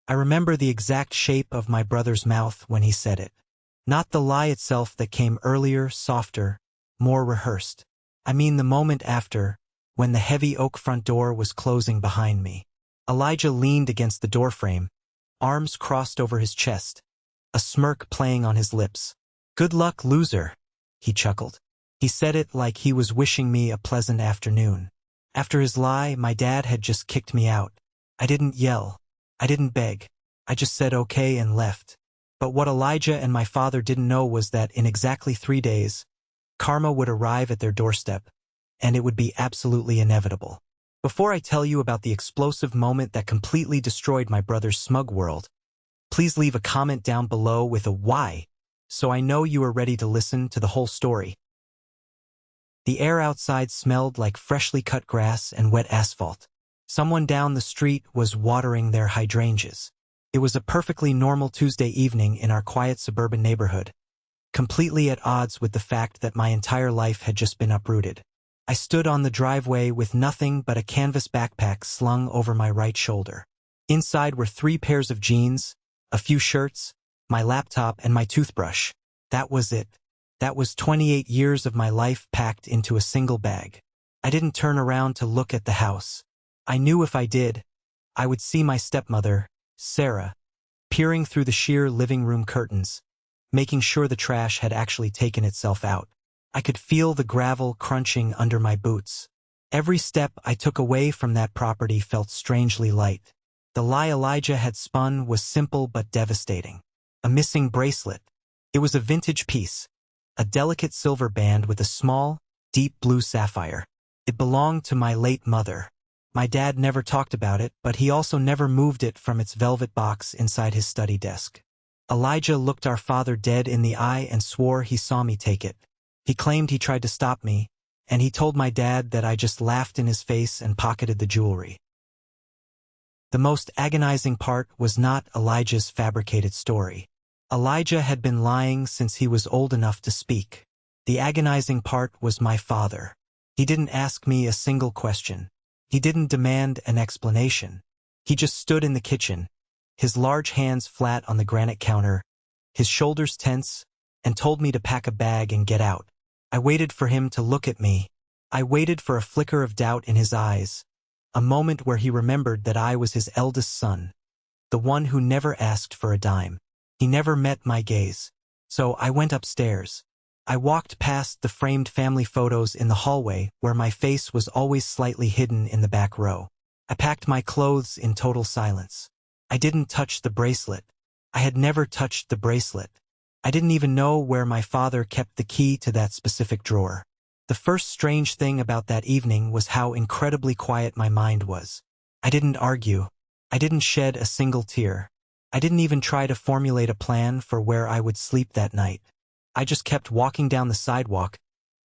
I remember the exact shape of my brother's mouth when he said it. Not the lie itself that came earlier, softer, more rehearsed. I mean the moment after, when the heavy oak front door was closing behind me. Elijah leaned against the doorframe, arms crossed over his chest, a smirk playing on his lips. "Good luck, loser," he chuckled. He said it like he was wishing me a pleasant afternoon. After his lie, my dad had just kicked me out. I didn't yell. I didn't beg. I just said okay and left. But what Elijah and my father didn't know was that in exactly 3 days, karma would arrive at their doorstep, and it would be absolutely inevitable. Before I tell you about the explosive moment that completely destroyed my brother's smug world, please leave a comment down below with a why, so I know you are ready to listen to the whole story. The air outside smelled like freshly cut grass and wet asphalt. Someone down the street was watering their hydrangeas. It was a perfectly normal Tuesday evening in our quiet suburban neighborhood, completely at odds with the fact that my entire life had just been uprooted. I stood on the driveway with nothing but a canvas backpack slung over my right shoulder. Inside were 3 pairs of jeans, a few shirts, my laptop, and my toothbrush. That was it. That was 28 years of my life packed into a single bag. I didn't turn around to look at the house. I knew if I did, I would see my stepmother, Sarah, peering through the sheer living room curtains, making sure the trash had actually taken itself out. I could feel the gravel crunching under my boots. Every step I took away from that property felt strangely light. The lie Elijah had spun was simple but devastating. A missing bracelet. It was a vintage piece, a delicate silver band with a small, deep blue sapphire. It belonged to my late mother. My dad never talked about it, but he also never moved it from its velvet box inside his study desk. Elijah looked our father dead in the eye and swore he saw me take it. He claimed he tried to stop me, and he told my dad that I just laughed in his face and pocketed the jewelry. The most agonizing part was not Elijah's fabricated story. Elijah had been lying since he was old enough to speak. The agonizing part was my father. He didn't ask me a single question. He didn't demand an explanation. He just stood in the kitchen, his large hands flat on the granite counter, his shoulders tense, and told me to pack a bag and get out. I waited for him to look at me. I waited for a flicker of doubt in his eyes, a moment where he remembered that I was his eldest son, the one who never asked for a dime. He never met my gaze. So I went upstairs. I walked past the framed family photos in the hallway where my face was always slightly hidden in the back row. I packed my clothes in total silence. I didn't touch the bracelet. I had never touched the bracelet. I didn't even know where my father kept the key to that specific drawer. The first strange thing about that evening was how incredibly quiet my mind was. I didn't argue. I didn't shed a single tear. I didn't even try to formulate a plan for where I would sleep that night. I just kept walking down the sidewalk,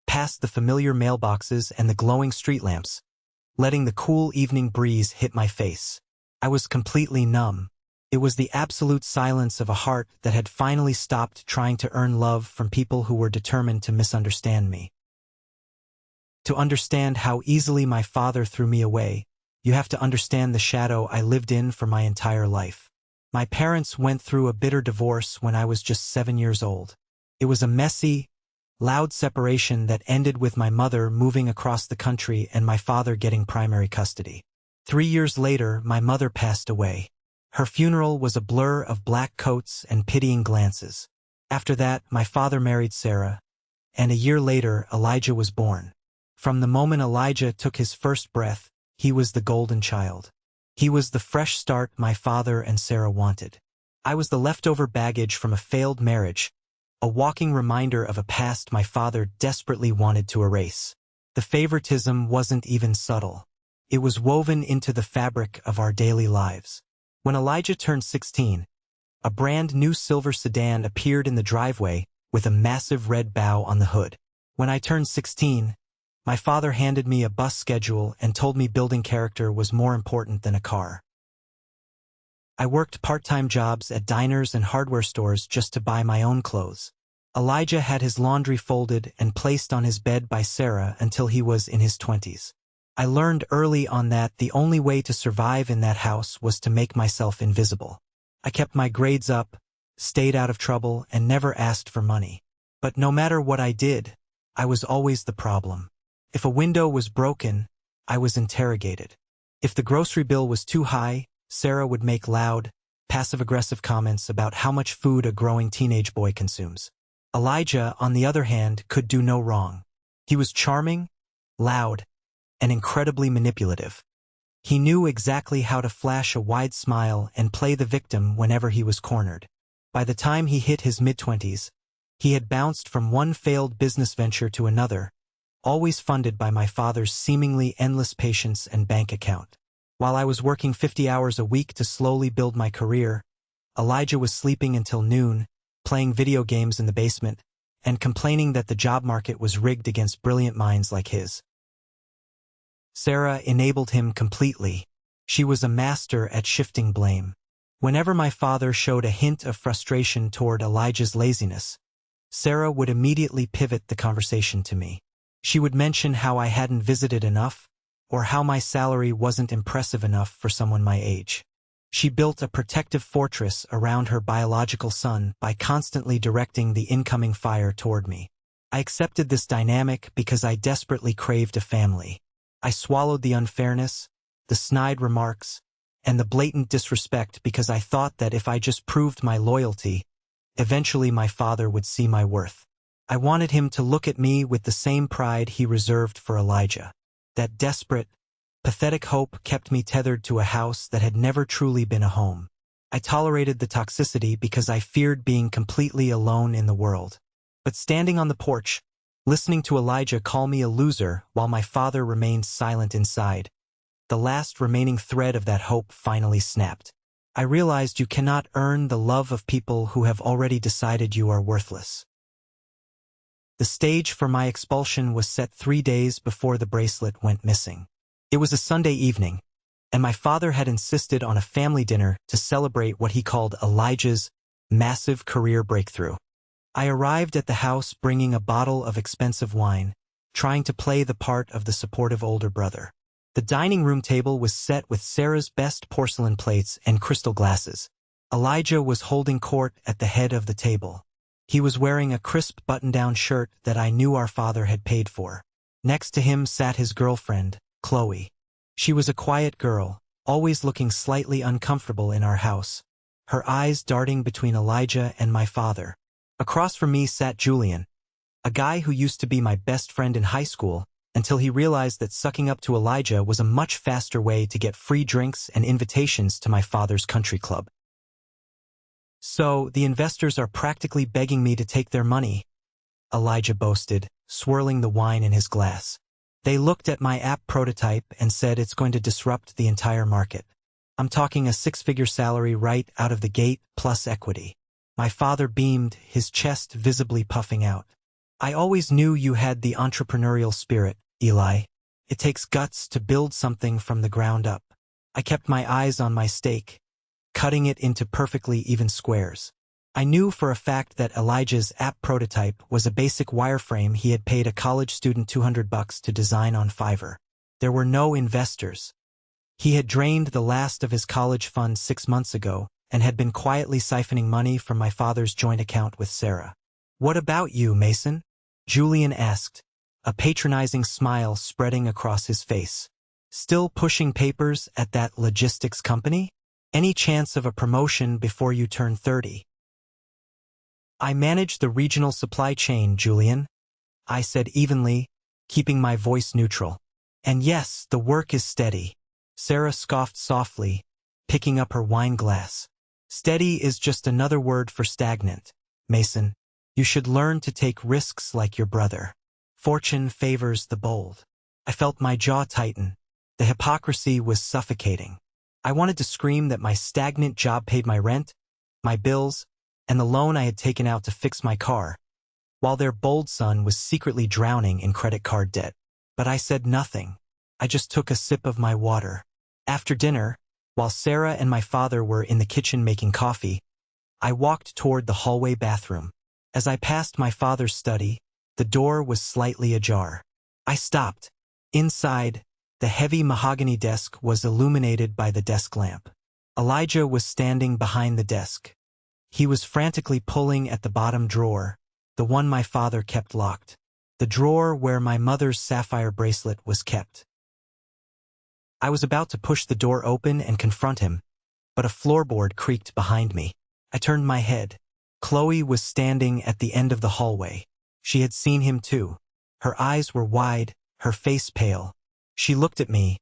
past the familiar mailboxes and the glowing street lamps, letting the cool evening breeze hit my face. I was completely numb. It was the absolute silence of a heart that had finally stopped trying to earn love from people who were determined to misunderstand me. To understand how easily my father threw me away, you have to understand the shadow I lived in for my entire life. My parents went through a bitter divorce when I was just 7 years old. It was a messy, loud separation that ended with my mother moving across the country and my father getting primary custody. 3 years later, my mother passed away. Her funeral was a blur of black coats and pitying glances. After that, my father married Sarah, and a year later, Elijah was born. From the moment Elijah took his first breath, he was the golden child. He was the fresh start my father and Sarah wanted. I was the leftover baggage from a failed marriage, a walking reminder of a past my father desperately wanted to erase. The favoritism wasn't even subtle. It was woven into the fabric of our daily lives. When Elijah turned 16, a brand new silver sedan appeared in the driveway with a massive red bow on the hood. When I turned 16, my father handed me a bus schedule and told me building character was more important than a car. I worked part-time jobs at diners and hardware stores just to buy my own clothes. Elijah had his laundry folded and placed on his bed by Sarah until he was in his 20s. I learned early on that the only way to survive in that house was to make myself invisible. I kept my grades up, stayed out of trouble, and never asked for money. But no matter what I did, I was always the problem. If a window was broken, I was interrogated. If the grocery bill was too high, Sarah would make loud, passive-aggressive comments about how much food a growing teenage boy consumes. Elijah, on the other hand, could do no wrong. He was charming, loud, and incredibly manipulative. He knew exactly how to flash a wide smile and play the victim whenever he was cornered. By the time he hit his mid-20s, he had bounced from one failed business venture to another, always funded by my father's seemingly endless patience and bank account. While I was working 50 hours a week to slowly build my career, Elijah was sleeping until noon, playing video games in the basement, and complaining that the job market was rigged against brilliant minds like his. Sarah enabled him completely. She was a master at shifting blame. Whenever my father showed a hint of frustration toward Elijah's laziness, Sarah would immediately pivot the conversation to me. She would mention how I hadn't visited enough, or how my salary wasn't impressive enough for someone my age. She built a protective fortress around her biological son by constantly directing the incoming fire toward me. I accepted this dynamic because I desperately craved a family. I swallowed the unfairness, the snide remarks, and the blatant disrespect because I thought that if I just proved my loyalty, eventually my father would see my worth. I wanted him to look at me with the same pride he reserved for Elijah. That desperate, pathetic hope kept me tethered to a house that had never truly been a home. I tolerated the toxicity because I feared being completely alone in the world. But standing on the porch, listening to Elijah call me a loser while my father remained silent inside, the last remaining thread of that hope finally snapped. I realized you cannot earn the love of people who have already decided you are worthless. The stage for my expulsion was set 3 days before the bracelet went missing. It was a Sunday evening, and my father had insisted on a family dinner to celebrate what he called Elijah's massive career breakthrough. I arrived at the house bringing a bottle of expensive wine, trying to play the part of the supportive older brother. The dining room table was set with Sarah's best porcelain plates and crystal glasses. Elijah was holding court at the head of the table. He was wearing a crisp button-down shirt that I knew our father had paid for. Next to him sat his girlfriend, Chloe. She was a quiet girl, always looking slightly uncomfortable in our house, her eyes darting between Elijah and my father. Across from me sat Julian, a guy who used to be my best friend in high school, until he realized that sucking up to Elijah was a much faster way to get free drinks and invitations to my father's country club. So, the investors are practically begging me to take their money, Elijah boasted, swirling the wine in his glass. They looked at my app prototype and said it's going to disrupt the entire market. I'm talking a 6-figure salary right out of the gate, plus equity. My father beamed, his chest visibly puffing out. I always knew you had the entrepreneurial spirit, Eli. It takes guts to build something from the ground up. I kept my eyes on my steak, cutting it into perfectly even squares. I knew for a fact that Elijah's app prototype was a basic wireframe he had paid a college student $200 to design on Fiverr. There were no investors. He had drained the last of his college funds 6 months ago and had been quietly siphoning money from my father's joint account with Sarah. "What about you, Mason?" Julian asked, a patronizing smile spreading across his face. "Still pushing papers at that logistics company? Any chance of a promotion before you turn 30? "I manage the regional supply chain, Julian," I said evenly, keeping my voice neutral. "And yes, the work is steady." Sarah scoffed softly, picking up her wine glass. "Steady is just another word for stagnant, Mason. You should learn to take risks like your brother. Fortune favors the bold." I felt my jaw tighten. The hypocrisy was suffocating. I wanted to scream that my stagnant job paid my rent, my bills, and the loan I had taken out to fix my car, while their bold son was secretly drowning in credit card debt. But I said nothing. I just took a sip of my water. After dinner, while Sarah and my father were in the kitchen making coffee, I walked toward the hallway bathroom. As I passed my father's study, the door was slightly ajar. I stopped. Inside, the heavy mahogany desk was illuminated by the desk lamp. Elijah was standing behind the desk. He was frantically pulling at the bottom drawer, the one my father kept locked, the drawer where my mother's sapphire bracelet was kept. I was about to push the door open and confront him, but a floorboard creaked behind me. I turned my head. Chloe was standing at the end of the hallway. She had seen him too. Her eyes were wide, her face pale. She looked at me,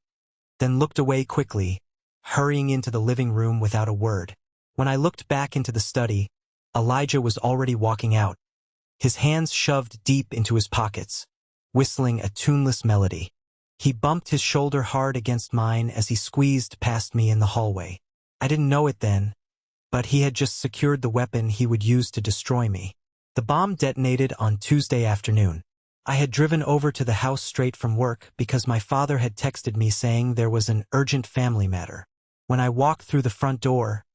then looked away quickly, hurrying into the living room without a word. When I looked back into the study, Elijah was already walking out, his hands shoved deep into his pockets, whistling a tuneless melody. He bumped his shoulder hard against mine as he squeezed past me in the hallway. I didn't know it then, but he had just secured the weapon he would use to destroy me. The bomb detonated on Tuesday afternoon. I had driven over to the house straight from work because my father had texted me saying there was an urgent family matter. When I walked through the front door,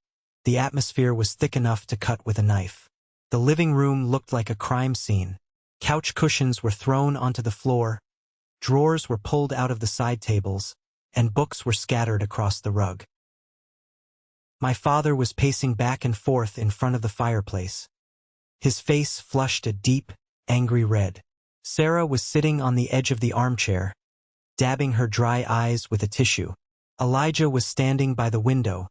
the atmosphere was thick enough to cut with a knife. The living room looked like a crime scene. Couch cushions were thrown onto the floor, drawers were pulled out of the side tables, and books were scattered across the rug. My father was pacing back and forth in front of the fireplace. His face flushed a deep, angry red. Sarah was sitting on the edge of the armchair, dabbing her dry eyes with a tissue. Elijah was standing by the window,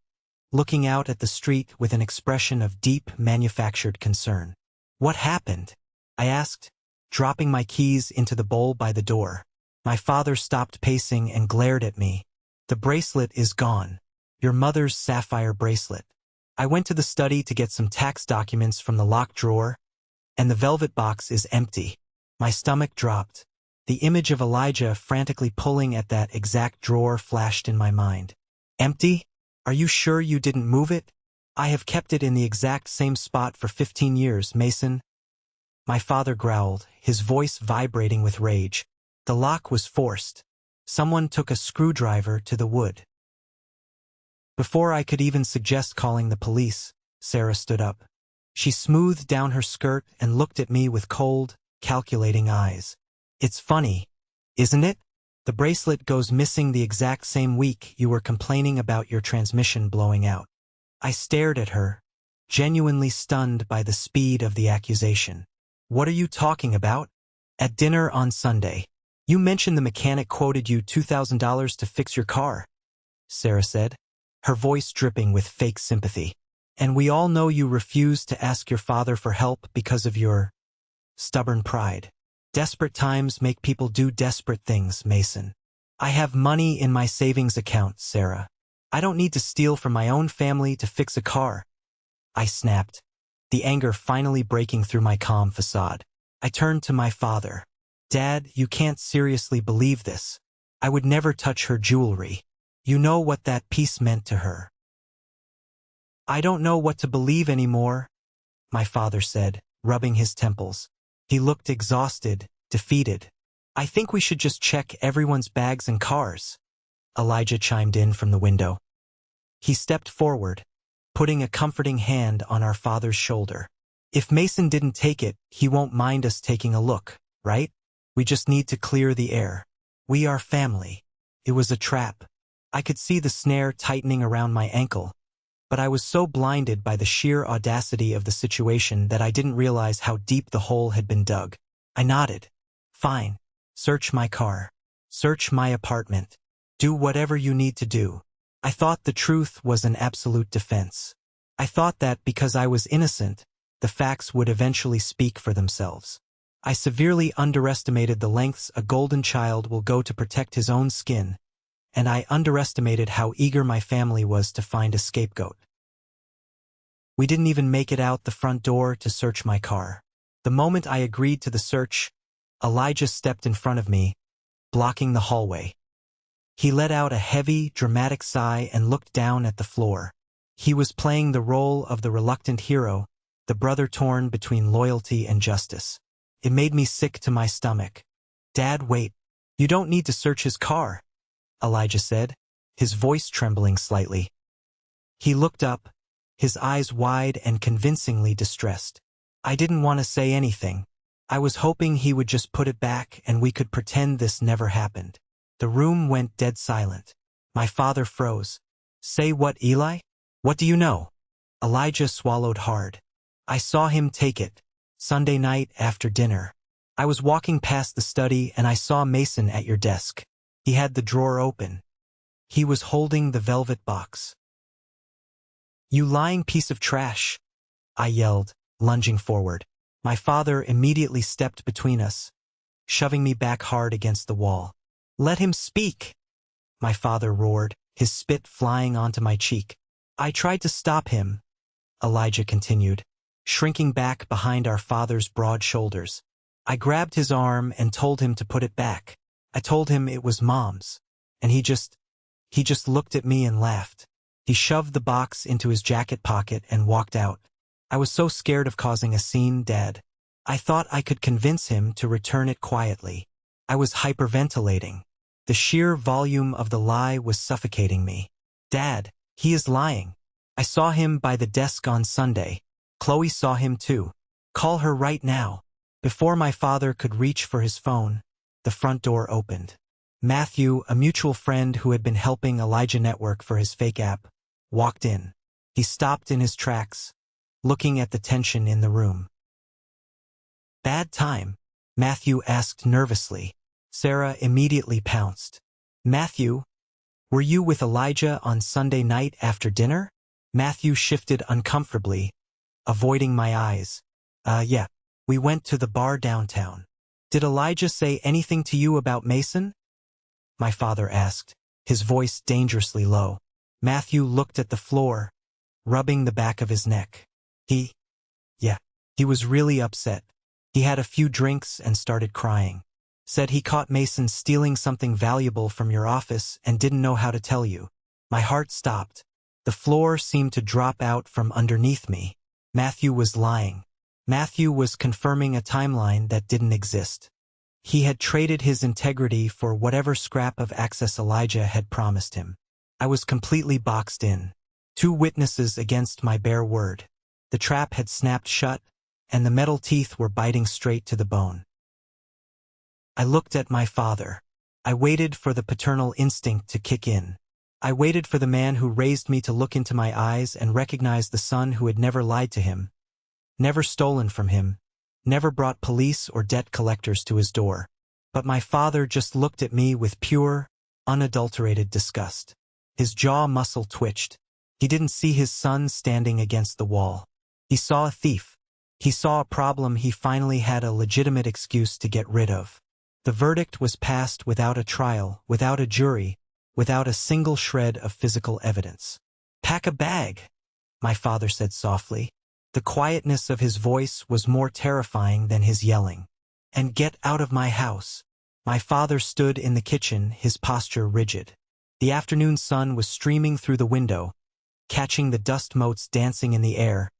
looking out at the street with an expression of deep, manufactured concern. "What happened?" I asked, dropping my keys into the bowl by the door. My father stopped pacing and glared at me. "The bracelet is gone. Your mother's sapphire bracelet. I went to the study to get some tax documents from the locked drawer, and the velvet box is empty." My stomach dropped. The image of Elijah frantically pulling at that exact drawer flashed in my mind. "Empty? Are you sure you didn't move it?" "I have kept it in the exact same spot for 15 years, Mason." My father growled, his voice vibrating with rage. "The lock was forced. Someone took a screwdriver to the wood." Before I could even suggest calling the police, Sarah stood up. She smoothed down her skirt and looked at me with cold, calculating eyes. "It's funny, isn't it? The bracelet goes missing the exact same week you were complaining about your transmission blowing out." I stared at her, genuinely stunned by the speed of the accusation. "What are you talking about?" "At dinner on Sunday, you mentioned the mechanic quoted you $2,000 to fix your car," Sarah said, her voice dripping with fake sympathy. "And we all know you refused to ask your father for help because of your stubborn pride. Desperate times make people do desperate things, Mason. I have money in my savings account, Sarah. I don't need to steal from my own family to fix a car." I snapped, the anger finally breaking through my calm facade. I turned to my father. "Dad, you can't seriously believe this. I would never touch her jewelry. You know what that piece meant to her." "I don't know what to believe anymore," my father said, rubbing his temples. He looked exhausted, defeated. "I think we should just check everyone's bags and cars," Elijah chimed in from the window. He stepped forward, putting a comforting hand on our father's shoulder. "If Mason didn't take it, he won't mind us taking a look, right? We just need to clear the air. We are family. It was a trap." I could see the snare tightening around my ankle, but I was so blinded by the sheer audacity of the situation that I didn't realize how deep the hole had been dug. I nodded. "Fine. Search my car. Search my apartment. Do whatever you need to do." I thought the truth was an absolute defense. I thought that because I was innocent, the facts would eventually speak for themselves. I severely underestimated the lengths a golden child will go to protect his own skin, and I underestimated how eager my family was to find a scapegoat. We didn't even make it out the front door to search my car. The moment I agreed to the search, Elijah stepped in front of me, blocking the hallway. He let out a heavy, dramatic sigh and looked down at the floor. He was playing the role of the reluctant hero, the brother torn between loyalty and justice. It made me sick to my stomach. "Dad, wait. You don't need to search his car," Elijah said, his voice trembling slightly. He looked up, his eyes wide and convincingly distressed. I didn't want to say anything. I was hoping he would just put it back and we could pretend this never happened. The room went dead silent. My father froze. "Say what, Eli?" What do you know? Elijah swallowed hard. I saw him take it. Sunday night after dinner. I was walking past the study and I saw Mason at your desk. He had the drawer open. He was holding the velvet box. You lying piece of trash, I yelled, lunging forward. My father immediately stepped between us, shoving me back hard against the wall. Let him speak, my father roared, his spit flying onto my cheek. I tried to stop him, Elijah continued, shrinking back behind our father's broad shoulders. I grabbed his arm and told him to put it back. I told him it was Mom's, and he just looked at me and laughed. He shoved the box into his jacket pocket and walked out. I was so scared of causing a scene, Dad. I thought I could convince him to return it quietly. I was hyperventilating. The sheer volume of the lie was suffocating me. Dad, he is lying. I saw him by the desk on Sunday. Chloe saw him too. Call her right now. Before my father could reach for his phone, the front door opened. Matthew, a mutual friend who had been helping Elijah network for his fake app, walked in. He stopped in his tracks, looking at the tension in the room. Bad time? Matthew asked nervously. Sarah immediately pounced. Matthew, were you with Elijah on Sunday night after dinner? Matthew shifted uncomfortably, avoiding my eyes. Yeah. We went to the bar downtown. Did Elijah say anything to you about Mason? My father asked, his voice dangerously low. Matthew looked at the floor, rubbing the back of his neck. Yeah, he was really upset. He had a few drinks and started crying. Said he caught Mason stealing something valuable from your office and didn't know how to tell you. My heart stopped. The floor seemed to drop out from underneath me. Matthew was lying. Matthew was confirming a timeline that didn't exist. He had traded his integrity for whatever scrap of access Elijah had promised him. I was completely boxed in. 2 witnesses against my bare word. The trap had snapped shut, and the metal teeth were biting straight to the bone. I looked at my father. I waited for the paternal instinct to kick in. I waited for the man who raised me to look into my eyes and recognize the son who had never lied to him, never stolen from him, never brought police or debt collectors to his door. But my father just looked at me with pure, unadulterated disgust. His jaw muscle twitched. He didn't see his son standing against the wall. He saw a thief. He saw a problem he finally had a legitimate excuse to get rid of. The verdict was passed without a trial, without a jury, without a single shred of physical evidence. Pack a bag, my father said softly. The quietness of his voice was more terrifying than his yelling. And get out of my house. My father stood in the kitchen, his posture rigid. The afternoon sun was streaming through the window, catching the dust motes dancing in the air,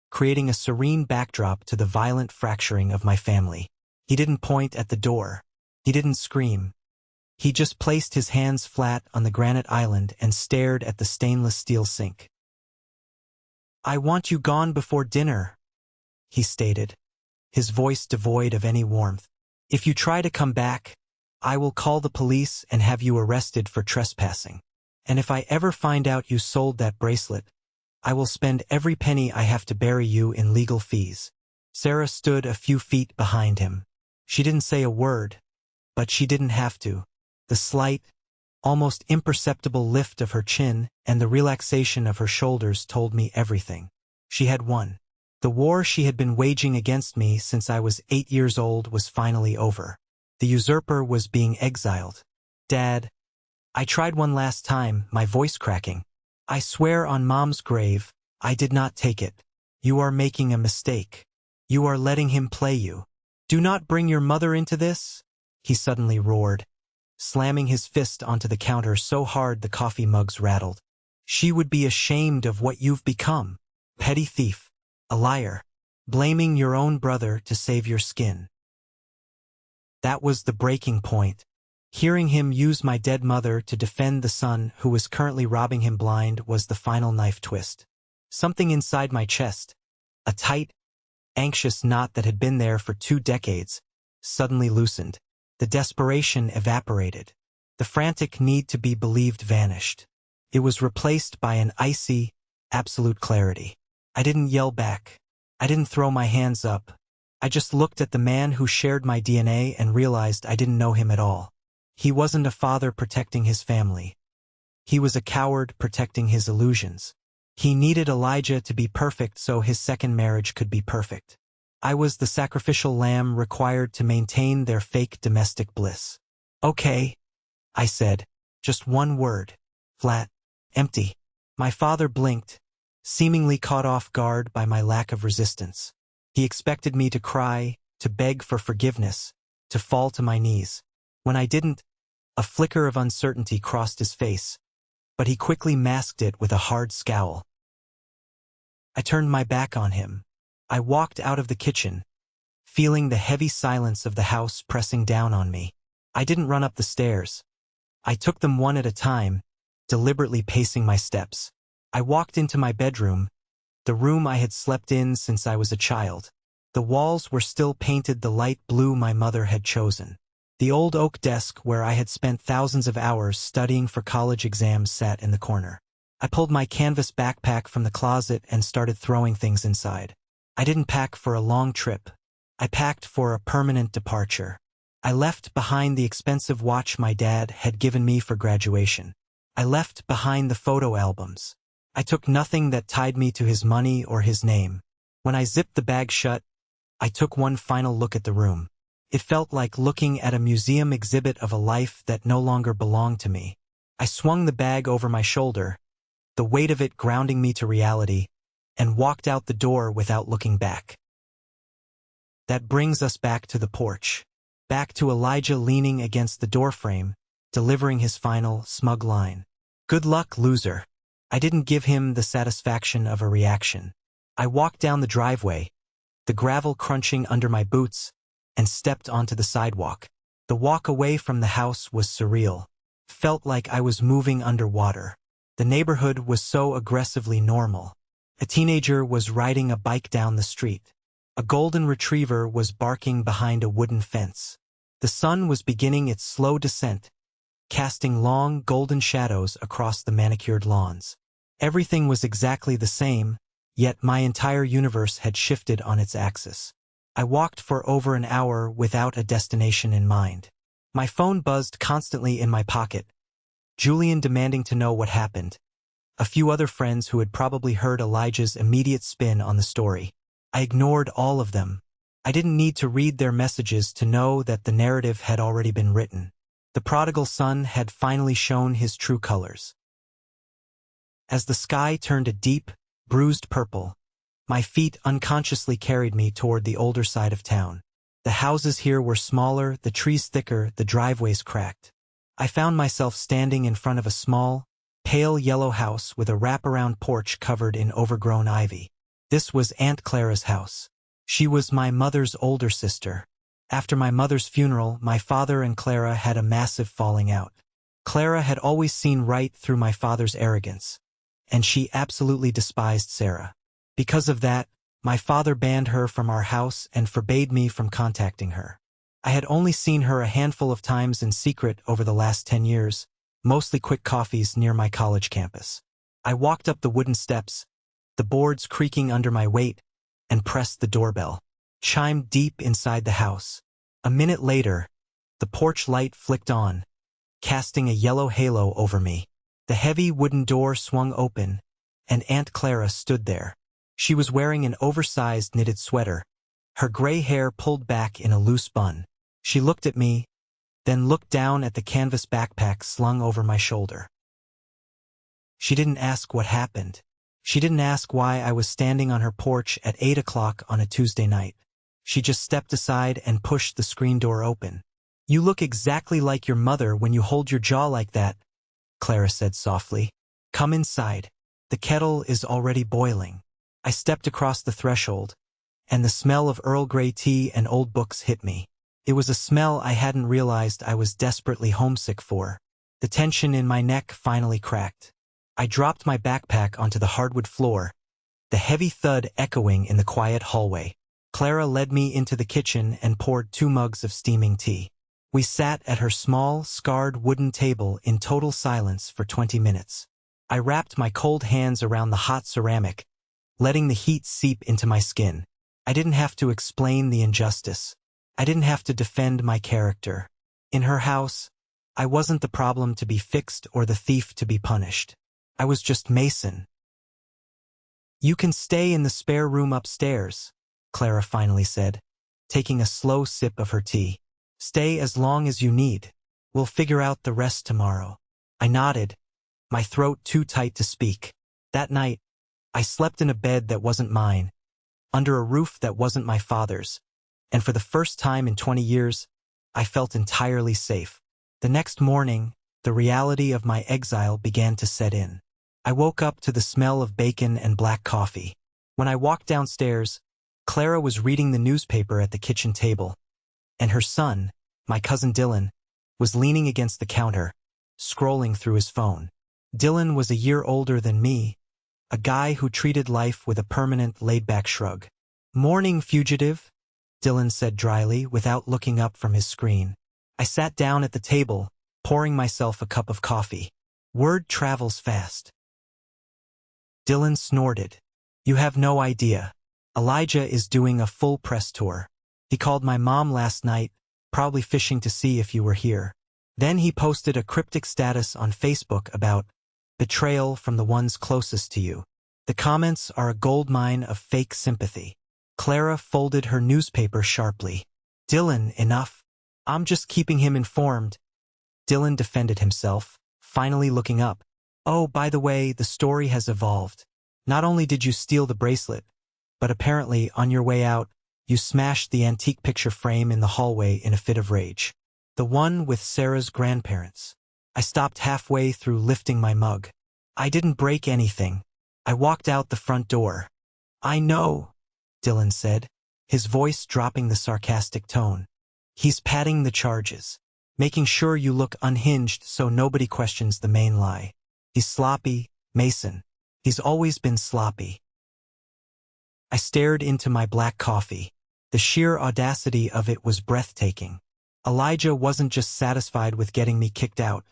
creating a serene backdrop to the violent fracturing of my family. He didn't point at the door. He didn't scream. He just placed his hands flat on the granite island and stared at the stainless steel sink. I want you gone before dinner, he stated, his voice devoid of any warmth. If you try to come back, I will call the police and have you arrested for trespassing. And if I ever find out you sold that bracelet, I will spend every penny I have to bury you in legal fees. Sarah stood a few feet behind him. She didn't say a word, but she didn't have to. The slight, almost imperceptible lift of her chin and the relaxation of her shoulders told me everything. She had won. The war she had been waging against me since I was 8 years old was finally over. The usurper was being exiled. Dad, I tried one last time, my voice cracking. I swear on Mom's grave, I did not take it. You are making a mistake. You are letting him play you. Do not bring your mother into this, he suddenly roared, slamming his fist onto the counter so hard the coffee mugs rattled. She would be ashamed of what you've become. Petty thief, a liar, blaming your own brother to save your skin. That was the breaking point. Hearing him use my dead mother to defend the son who was currently robbing him blind was the final knife twist. Something inside my chest, a tight, anxious knot that had been there for 2 decades, suddenly loosened. The desperation evaporated. The frantic need to be believed vanished. It was replaced by an icy, absolute clarity. I didn't yell back. I didn't throw my hands up. I just looked at the man who shared my DNA and realized I didn't know him at all. He wasn't a father protecting his family. He was a coward protecting his illusions. He needed Elijah to be perfect so his second marriage could be perfect. I was the sacrificial lamb required to maintain their fake domestic bliss. Okay, I said, just one word. Flat. Empty. My father blinked, seemingly caught off guard by my lack of resistance. He expected me to cry, to beg for forgiveness, to fall to my knees. When I didn't, a flicker of uncertainty crossed his face, but he quickly masked it with a hard scowl. I turned my back on him. I walked out of the kitchen, feeling the heavy silence of the house pressing down on me. I didn't run up the stairs. I took them one at a time, deliberately pacing my steps. I walked into my bedroom, the room I had slept in since I was a child. The walls were still painted the light blue my mother had chosen. The old oak desk where I had spent thousands of hours studying for college exams sat in the corner. I pulled my canvas backpack from the closet and started throwing things inside. I didn't pack for a long trip. I packed for a permanent departure. I left behind the expensive watch my dad had given me for graduation. I left behind the photo albums. I took nothing that tied me to his money or his name. When I zipped the bag shut, I took one final look at the room. It felt like looking at a museum exhibit of a life that no longer belonged to me. I swung the bag over my shoulder, the weight of it grounding me to reality, and walked out the door without looking back. That brings us back to the porch. Back to Elijah leaning against the doorframe, delivering his final, smug line. Good luck, loser. I didn't give him the satisfaction of a reaction. I walked down the driveway, the gravel crunching under my boots, and stepped onto the sidewalk. The walk away from the house was surreal. Felt like I was moving underwater. The neighborhood was so aggressively normal. A teenager was riding a bike down the street. A golden retriever was barking behind a wooden fence. The sun was beginning its slow descent, casting long golden shadows across the manicured lawns. Everything was exactly the same, yet my entire universe had shifted on its axis. I walked for over an hour without a destination in mind. My phone buzzed constantly in my pocket, Julian demanding to know what happened. A few other friends who had probably heard Elijah's immediate spin on the story. I ignored all of them. I didn't need to read their messages to know that the narrative had already been written. The prodigal son had finally shown his true colors. As the sky turned a deep, bruised purple, my feet unconsciously carried me toward the older side of town. The houses here were smaller, the trees thicker, the driveways cracked. I found myself standing in front of a small, pale yellow house with a wraparound porch covered in overgrown ivy. This was Aunt Clara's house. She was my mother's older sister. After my mother's funeral, my father and Clara had a massive falling out. Clara had always seen right through my father's arrogance, and she absolutely despised Sarah. Because of that, my father banned her from our house and forbade me from contacting her. I had only seen her a handful of times in secret over the last 10 years, mostly quick coffees near my college campus. I walked up the wooden steps, the boards creaking under my weight, and pressed the doorbell. Chimed deep inside the house. A minute later, the porch light flicked on, casting a yellow halo over me. The heavy wooden door swung open, and Aunt Clara stood there. She was wearing an oversized knitted sweater, her gray hair pulled back in a loose bun. She looked at me, then looked down at the canvas backpack slung over my shoulder. She didn't ask what happened. She didn't ask why I was standing on her porch at 8 o'clock on a Tuesday night. She just stepped aside and pushed the screen door open. You look exactly like your mother when you hold your jaw like that, Clara said softly. Come inside. The kettle is already boiling. I stepped across the threshold, and the smell of Earl Grey tea and old books hit me. It was a smell I hadn't realized I was desperately homesick for. The tension in my neck finally cracked. I dropped my backpack onto the hardwood floor, the heavy thud echoing in the quiet hallway. Clara led me into the kitchen and poured 2 mugs of steaming tea. We sat at her small, scarred wooden table in total silence for 20 minutes. I wrapped my cold hands around the hot ceramic, letting the heat seep into my skin. I didn't have to explain the injustice. I didn't have to defend my character. In her house, I wasn't the problem to be fixed or the thief to be punished. I was just Mason. "You can stay in the spare room upstairs," Clara finally said, taking a slow sip of her tea. "Stay as long as you need. We'll figure out the rest tomorrow." I nodded, my throat too tight to speak. That night, I slept in a bed that wasn't mine, under a roof that wasn't my father's, and for the first time in 20 years, I felt entirely safe. The next morning, the reality of my exile began to set in. I woke up to the smell of bacon and black coffee. When I walked downstairs, Clara was reading the newspaper at the kitchen table, and her son, my cousin Dylan, was leaning against the counter, scrolling through his phone. Dylan was a year older than me, a guy who treated life with a permanent laid-back shrug. "Morning, fugitive," Dylan said dryly without looking up from his screen. I sat down at the table, pouring myself a cup of coffee. Word travels fast. Dylan snorted. "You have no idea. Elijah is doing a full press tour. He called my mom last night, probably fishing to see if you were here. Then he posted a cryptic status on Facebook about betrayal from the ones closest to you. The comments are a goldmine of fake sympathy." Clara folded her newspaper sharply. "Dylan, enough. I'm just keeping him informed." Dylan defended himself, finally looking up. "Oh, by the way, the story has evolved. Not only did you steal the bracelet, but apparently, on your way out, you smashed the antique picture frame in the hallway in a fit of rage. The one with Sarah's grandparents." I stopped halfway through lifting my mug. "I didn't break anything. I walked out the front door." "I know," Dylan said, his voice dropping the sarcastic tone. "He's padding the charges, making sure you look unhinged so nobody questions the main lie. He's sloppy, Mason. He's always been sloppy." I stared into my black coffee. The sheer audacity of it was breathtaking. Elijah wasn't just satisfied with getting me kicked out.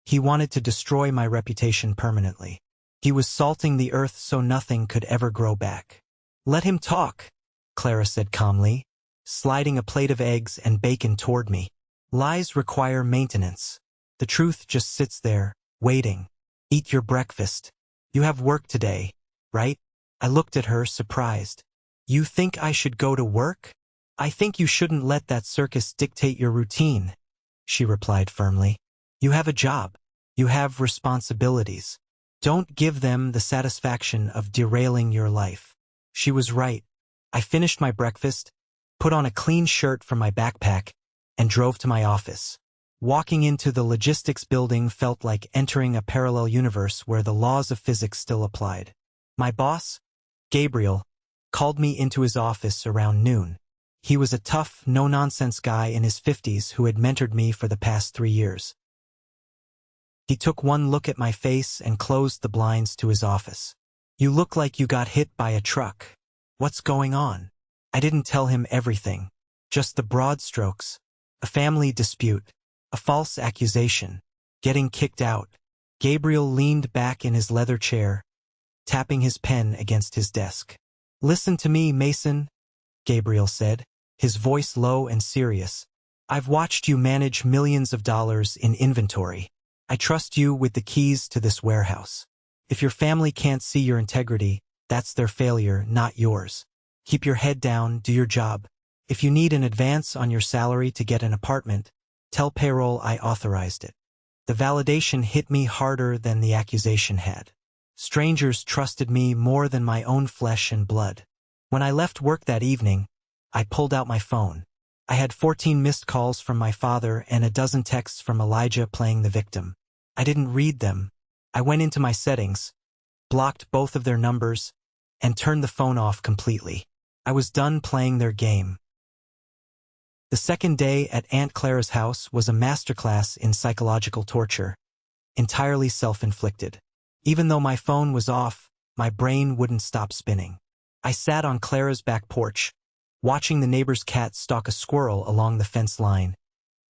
He wanted to destroy my reputation permanently. He was salting the earth so nothing could ever grow back. "Let him talk," Clara said calmly, sliding a plate of eggs and bacon toward me. "Lies require maintenance. The truth just sits there, waiting. Eat your breakfast. You have work today, right?" I looked at her, surprised. "You think I should go to work?" "I think you shouldn't let that circus dictate your routine," she replied firmly. "You have a job. You have responsibilities. Don't give them the satisfaction of derailing your life." She was right. I finished my breakfast, put on a clean shirt from my backpack, and drove to my office. Walking into the logistics building felt like entering a parallel universe where the laws of physics still applied. My boss, Gabriel, called me into his office around noon. He was a tough, no-nonsense guy in his 50s who had mentored me for the past 3 years. He took one look at my face and closed the blinds to his office. "You look like you got hit by a truck. What's going on?" I didn't tell him everything, just the broad strokes. A family dispute, a false accusation, getting kicked out. Gabriel leaned back in his leather chair, tapping his pen against his desk. "Listen to me, Mason," Gabriel said, his voice low and serious. "I've watched you manage millions of dollars in inventory. I trust you with the keys to this warehouse. If your family can't see your integrity, that's their failure, not yours. Keep your head down, do your job. If you need an advance on your salary to get an apartment, tell payroll I authorized it." The validation hit me harder than the accusation had. Strangers trusted me more than my own flesh and blood. When I left work that evening, I pulled out my phone. I had 14 missed calls from my father and a dozen texts from Elijah playing the victim. I didn't read them. I went into my settings, blocked both of their numbers, and turned the phone off completely. I was done playing their game. The second day at Aunt Clara's house was a masterclass in psychological torture, entirely self-inflicted. Even though my phone was off, my brain wouldn't stop spinning. I sat on Clara's back porch, watching the neighbor's cat stalk a squirrel along the fence line,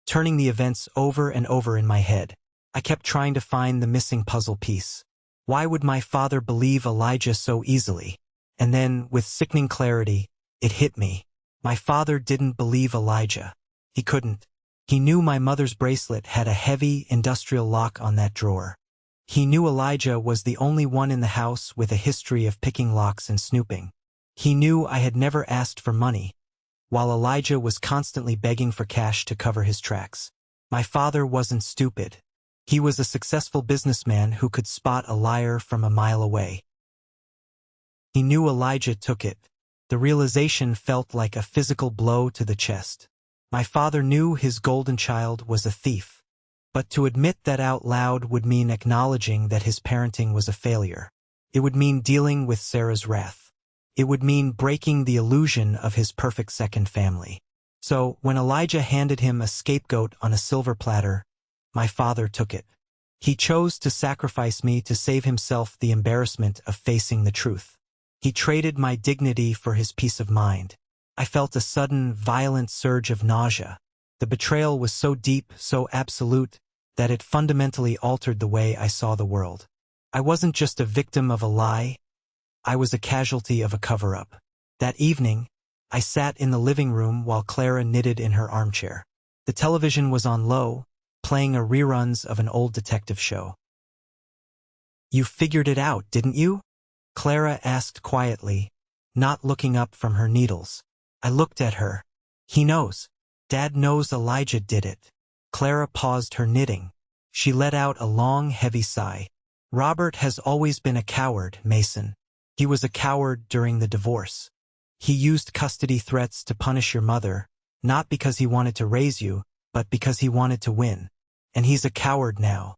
turning the events over and over in my head. I kept trying to find the missing puzzle piece. Why would my father believe Elijah so easily? And then, with sickening clarity, it hit me. My father didn't believe Elijah. He couldn't. He knew my mother's bracelet had a heavy, industrial lock on that drawer. He knew Elijah was the only one in the house with a history of picking locks and snooping. He knew I had never asked for money, while Elijah was constantly begging for cash to cover his tracks. My father wasn't stupid. He was a successful businessman who could spot a liar from a mile away. He knew Elijah took it. The realization felt like a physical blow to the chest. My father knew his golden child was a thief. But to admit that out loud would mean acknowledging that his parenting was a failure. It would mean dealing with Sarah's wrath. It would mean breaking the illusion of his perfect second family. So, when Elijah handed him a scapegoat on a silver platter, my father took it. He chose to sacrifice me to save himself the embarrassment of facing the truth. He traded my dignity for his peace of mind. I felt a sudden, violent surge of nausea. The betrayal was so deep, so absolute, that it fundamentally altered the way I saw the world. I wasn't just a victim of a lie, I was a casualty of a cover-up. That evening, I sat in the living room while Clara knitted in her armchair. The television was on low, playing a reruns of an old detective show. "You figured it out, didn't you?" Clara asked quietly, not looking up from her needles. I looked at her. "He knows. Dad knows Elijah did it." Clara paused her knitting. She let out a long, heavy sigh. "Robert has always been a coward, Mason. He was a coward during the divorce. He used custody threats to punish your mother, not because he wanted to raise you, but because he wanted to win. And he's a coward now.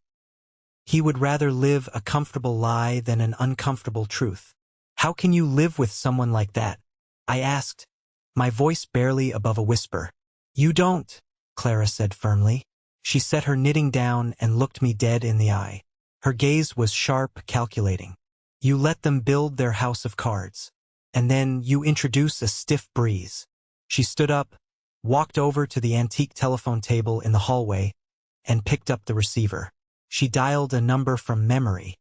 He would rather live a comfortable lie than an uncomfortable truth. How can you live with someone like that?" I asked, my voice barely above a whisper. "You don't," Clara said firmly. She set her knitting down and looked me dead in the eye. Her gaze was sharp, calculating. "You let them build their house of cards. And then you introduce a stiff breeze." She stood up, walked over to the antique telephone table in the hallway, and picked up the receiver. She dialed a number from memory.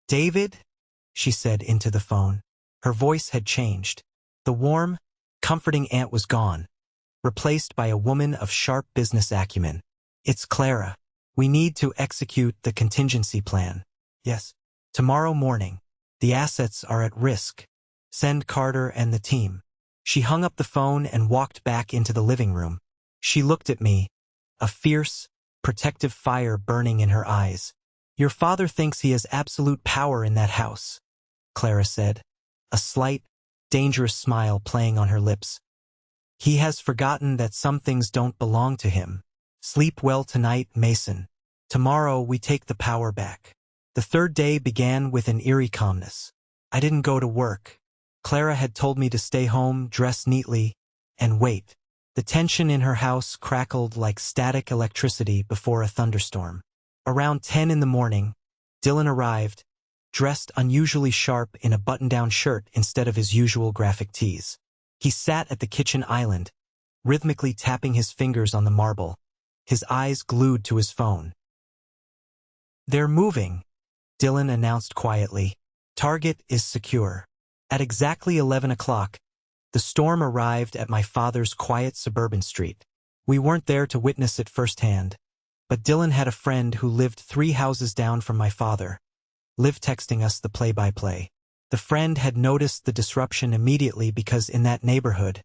"David?" she said into the phone. Her voice had changed. The warm, comforting aunt was gone, replaced by a woman of sharp business acumen. "It's Clara. We need to execute the contingency plan." "Yes. Tomorrow morning. The assets are at risk. Send Carter and the team." She hung up the phone and walked back into the living room. She looked at me, a fierce, protective fire burning in her eyes. "Your father thinks he has absolute power in that house," Clara said, a slight, dangerous smile playing on her lips. "He has forgotten that some things don't belong to him. Sleep well tonight, Mason. Tomorrow we take the power back." The third day began with an eerie calmness. I didn't go to work. Clara had told me to stay home, dress neatly, and wait. The tension in her house crackled like static electricity before a thunderstorm. Around 10 in the morning, Dylan arrived, dressed unusually sharp in a button-down shirt instead of his usual graphic tees. He sat at the kitchen island, rhythmically tapping his fingers on the marble, his eyes glued to his phone. "They're moving," Dylan announced quietly. "Target is secure." At exactly 11 o'clock, the storm arrived at my father's quiet suburban street. We weren't there to witness it firsthand, but Dylan had a friend who lived 3 houses down from my father, texting us the play-by-play. The friend had noticed the disruption immediately because in that neighborhood,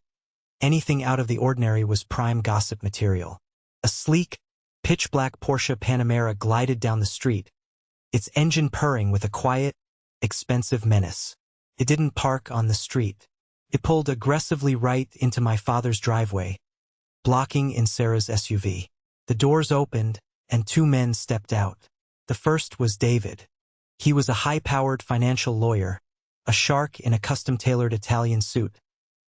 anything out of the ordinary was prime gossip material. A sleek, pitch-black Porsche Panamera glided down the street, its engine purring with a quiet, expensive menace. It didn't park on the street. It pulled aggressively right into my father's driveway, blocking in Sarah's SUV. The doors opened, and 2 men stepped out. The first was David. He was a high-powered financial lawyer, a shark in a custom-tailored Italian suit,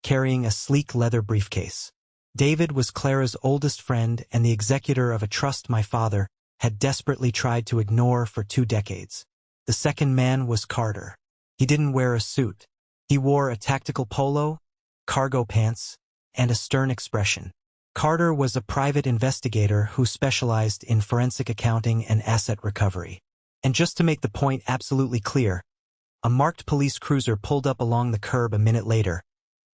carrying a sleek leather briefcase. David was Clara's oldest friend and the executor of a trust my father had desperately tried to ignore for 2 decades. The second man was Carter. He didn't wear a suit. He wore a tactical polo, cargo pants, and a stern expression. Carter was a private investigator who specialized in forensic accounting and asset recovery. And just to make the point absolutely clear, a marked police cruiser pulled up along the curb a minute later,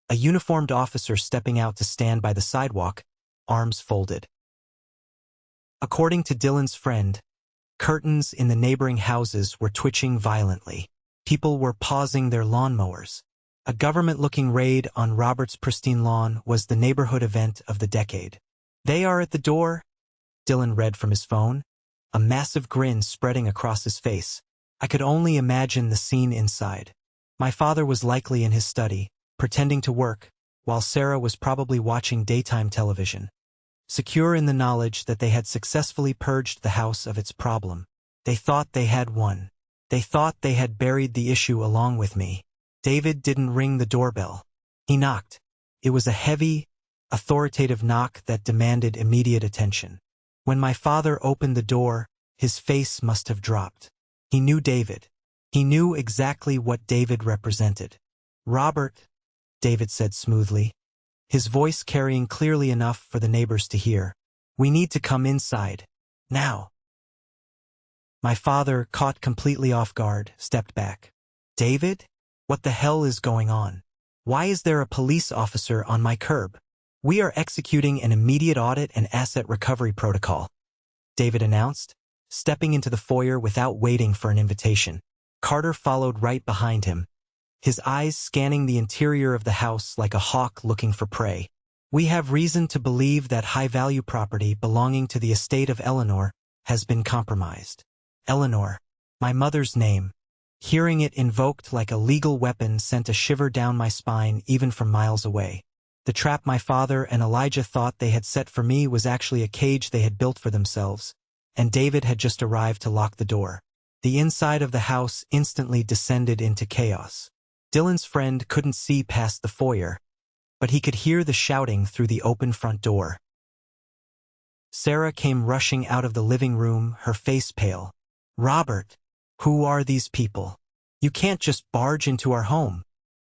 a uniformed officer stepping out to stand by the sidewalk, arms folded. According to Dylan's friend, curtains in the neighboring houses were twitching violently. People were pausing their lawnmowers. A government-looking raid on Robert's pristine lawn was the neighborhood event of the decade. "They are at the door," Dylan read from his phone, a massive grin spreading across his face. I could only imagine the scene inside. My father was likely in his study, pretending to work, while Sarah was probably watching daytime television. Secure in the knowledge that they had successfully purged the house of its problem. They thought they had won. They thought they had buried the issue along with me. David didn't ring the doorbell. He knocked. It was a heavy, authoritative knock that demanded immediate attention. When my father opened the door, his face must have dropped. He knew David. He knew exactly what David represented. "Robert," David said smoothly, his voice carrying clearly enough for the neighbors to hear. "We need to come inside. Now." My father, caught completely off guard, stepped back. "David? What the hell is going on? Why is there a police officer on my curb?" "We are executing an immediate audit and asset recovery protocol," David announced, stepping into the foyer without waiting for an invitation. Carter followed right behind him, his eyes scanning the interior of the house like a hawk looking for prey. "We have reason to believe that high-value property belonging to the estate of Eleanor has been compromised." Eleanor, my mother's name. Hearing it invoked like a legal weapon sent a shiver down my spine even from miles away. The trap my father and Elijah thought they had set for me was actually a cage they had built for themselves, and David had just arrived to lock the door. The inside of the house instantly descended into chaos. Dylan's friend couldn't see past the foyer, but he could hear the shouting through the open front door. Sarah came rushing out of the living room, her face pale. "Robert, who are these people? You can't just barge into our home."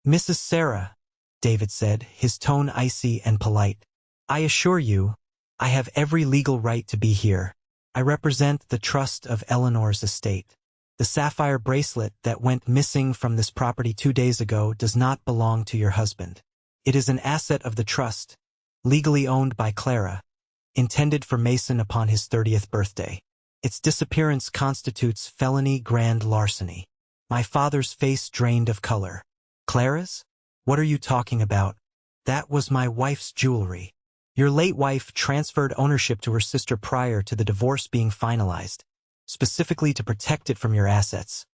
"Mrs. Sarah," David said, his tone icy and polite, "I assure you, I have every legal right to be here. I represent the trust of Eleanor's estate. The sapphire bracelet that went missing from this property 2 days ago does not belong to your husband. It is an asset of the trust, legally owned by Clara, intended for Mason upon his 30th birthday. Its disappearance constitutes felony grand larceny." My father's face drained of color. "Clara's? What are you talking about? That was my wife's jewelry. Your late wife transferred ownership to her sister prior to the divorce being finalized, specifically to protect it from your assets."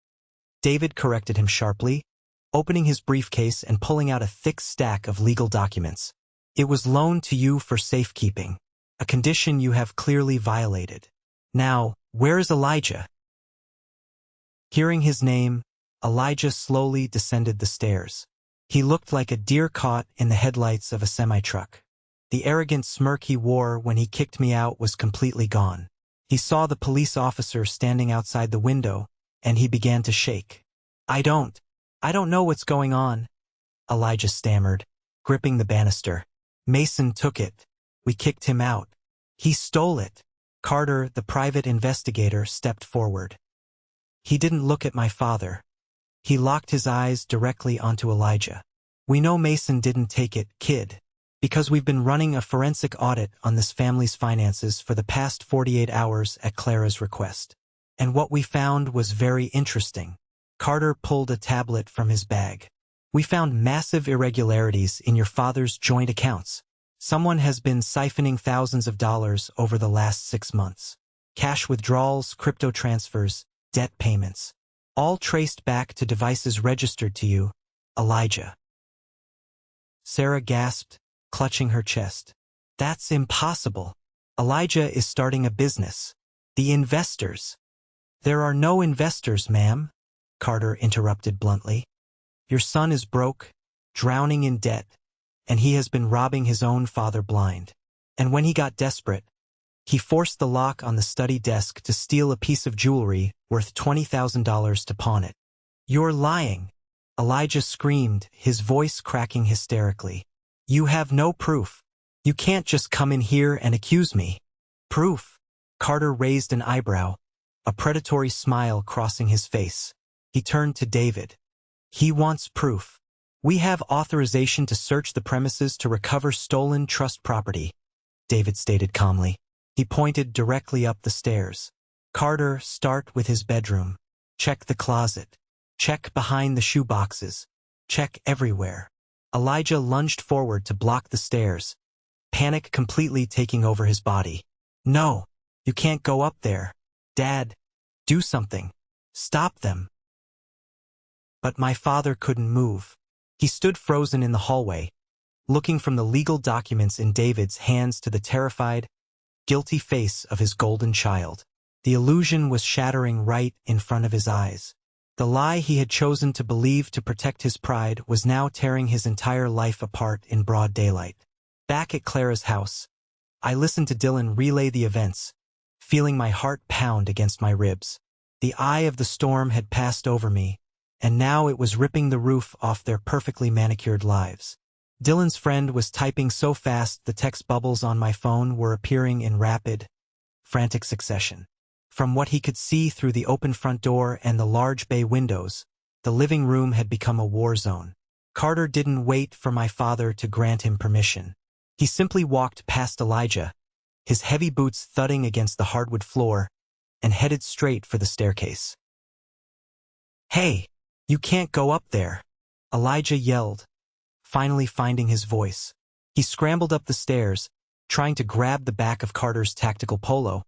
David corrected him sharply, opening his briefcase and pulling out a thick stack of legal documents. "It was loaned to you for safekeeping, a condition you have clearly violated. Now, where is Elijah?" Hearing his name, Elijah slowly descended the stairs. He looked like a deer caught in the headlights of a semi-truck. The arrogant smirk he wore when he kicked me out was completely gone. He saw the police officer standing outside the window, and he began to shake. I don't know what's going on," Elijah stammered, gripping the banister. "Mason took it. We kicked him out. He stole it." Carter, the private investigator, stepped forward. He didn't look at my father. He locked his eyes directly onto Elijah. "We know Mason didn't take it, kid, because we've been running a forensic audit on this family's finances for the past 48 hours at Clara's request. And what we found was very interesting." Carter pulled a tablet from his bag. "We found massive irregularities in your father's joint accounts. Someone has been siphoning thousands of dollars over the last 6 months. Cash withdrawals, crypto transfers, debt payments. All traced back to devices registered to you, Elijah." Sarah gasped, clutching her chest. "That's impossible. Elijah is starting a business. The investors." "There are no investors, ma'am," Carter interrupted bluntly. "Your son is broke, drowning in debt, and he has been robbing his own father blind. And when he got desperate, he forced the lock on the study desk to steal a piece of jewelry worth $20,000 to pawn it." "You're lying," Elijah screamed, his voice cracking hysterically. "You have no proof. You can't just come in here and accuse me." "Proof?" Carter raised an eyebrow. a predatory smile crossing his face. He turned to David. He wants proof. We have authorization to search the premises to recover stolen trust property, David stated calmly. He pointed directly up the stairs. Carter, start with his bedroom. Check the closet. Check behind the shoe boxes. Check everywhere. Elijah lunged forward to block the stairs, panic completely taking over his body. No, you can't go up there. Dad, do something. Stop them. But my father couldn't move. He stood frozen in the hallway, looking from the legal documents in David's hands to the terrified, guilty face of his golden child. The illusion was shattering right in front of his eyes. The lie he had chosen to believe to protect his pride was now tearing his entire life apart in broad daylight. Back at Clara's house, I listened to Dylan relay the events, feeling my heart pound against my ribs. The eye of the storm had passed over me, and now it was ripping the roof off their perfectly manicured lives. Dylan's friend was typing so fast the text bubbles on my phone were appearing in rapid, frantic succession. From what he could see through the open front door and the large bay windows, the living room had become a war zone. Carter didn't wait for my father to grant him permission. He simply walked past Elijah, his heavy boots thudding against the hardwood floor, and headed straight for the staircase. "Hey, you can't go up there," Elijah yelled, finally finding his voice. He scrambled up the stairs, trying to grab the back of Carter's tactical polo,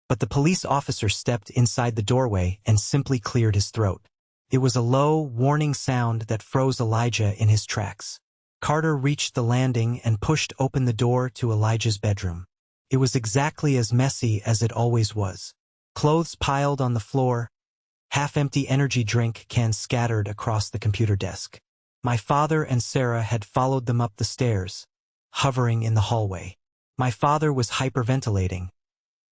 but the police officer stepped inside the doorway and simply cleared his throat. It was a low, warning sound that froze Elijah in his tracks. Carter reached the landing and pushed open the door to Elijah's bedroom. It was exactly as messy as it always was. Clothes piled on the floor, half-empty energy drink cans scattered across the computer desk. My father and Sarah had followed them up the stairs, hovering in the hallway. My father was hyperventilating,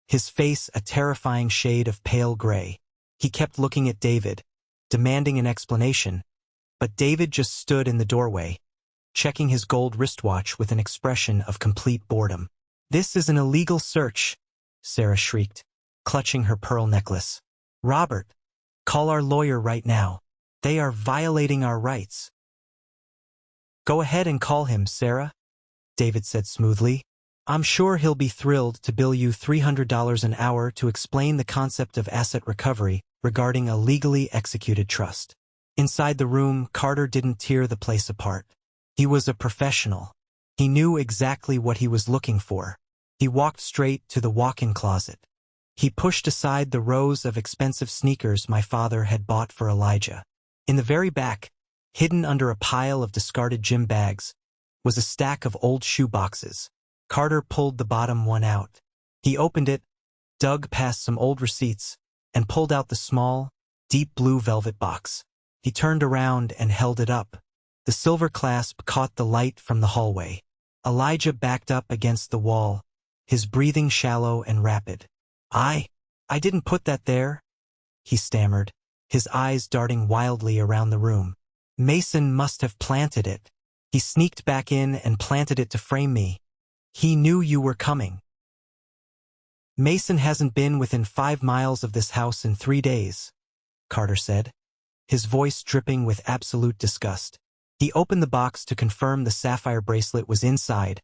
his face a terrifying shade of pale gray. He kept looking at David, demanding an explanation, but David just stood in the doorway, checking his gold wristwatch with an expression of complete boredom. "This is an illegal search," Sarah shrieked, clutching her pearl necklace. "Robert, call our lawyer right now. They are violating our rights." "Go ahead and call him, Sarah," David said smoothly. "I'm sure he'll be thrilled to bill you $300 an hour to explain the concept of asset recovery regarding a legally executed trust." Inside the room, Carter didn't tear the place apart. He was a professional. He knew exactly what he was looking for. He walked straight to the walk-in closet. He pushed aside the rows of expensive sneakers my father had bought for Elijah. In the very back, hidden under a pile of discarded gym bags, was a stack of old shoe boxes. Carter pulled the bottom one out. He opened it, dug past some old receipts, and pulled out the small, deep blue velvet box. He turned around and held it up. The silver clasp caught the light from the hallway. Elijah backed up against the wall, his breathing shallow and rapid. I didn't put that there," he stammered, his eyes darting wildly around the room. "Mason must have planted it. He sneaked back in and planted it to frame me. He knew you were coming." "Mason hasn't been within 5 miles of this house in 3 days," Carter said, his voice dripping with absolute disgust. He opened the box to confirm the sapphire bracelet was inside,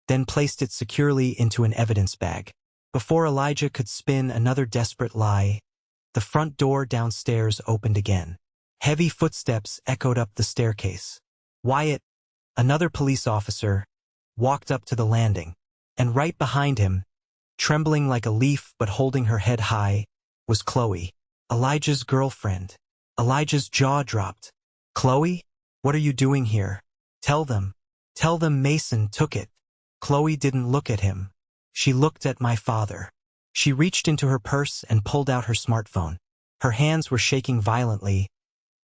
then placed it securely into an evidence bag. Before Elijah could spin another desperate lie, the front door downstairs opened again. Heavy footsteps echoed up the staircase. Wyatt, another police officer, walked up to the landing, and right behind him, trembling like a leaf but holding her head high, was Chloe, Elijah's girlfriend. Elijah's jaw dropped. "Chloe? What are you doing here? Tell them Mason took it." Chloe didn't look at him. She looked at my father. She reached into her purse and pulled out her smartphone. Her hands were shaking violently,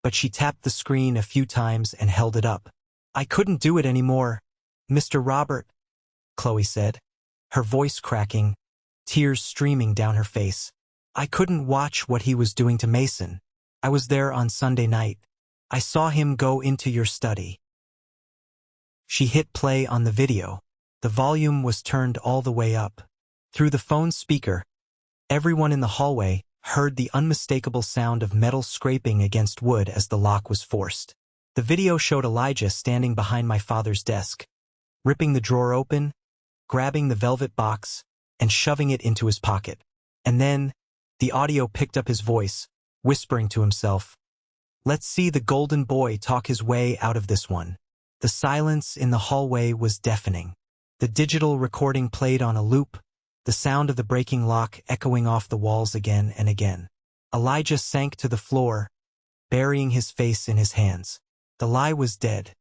but she tapped the screen a few times and held it up. "I couldn't do it anymore, Mr. Robert," Chloe said, her voice cracking, tears streaming down her face. "I couldn't watch what he was doing to Mason. I was there on Sunday night. I saw him go into your study." She hit play on the video. The volume was turned all the way up. Through the phone speaker, everyone in the hallway, heard the unmistakable sound of metal scraping against wood as the lock was forced. The video showed Elijah standing behind my father's desk, ripping the drawer open, grabbing the velvet box, and shoving it into his pocket. And then, the audio picked up his voice, whispering to himself, "Let's see the golden boy talk his way out of this one." The silence in the hallway was deafening. The digital recording played on a loop, the sound of the breaking lock echoing off the walls again and again. Elijah sank to the floor, burying his face in his hands. The lie was dead,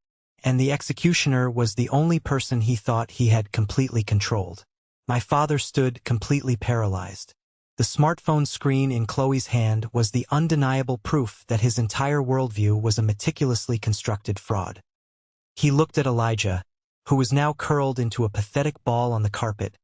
and the executioner was the only person he thought he had completely controlled. My father stood completely paralyzed. The smartphone screen in Chloe's hand was the undeniable proof that his entire worldview was a meticulously constructed fraud. He looked at Elijah, who was now curled into a pathetic ball on the carpet,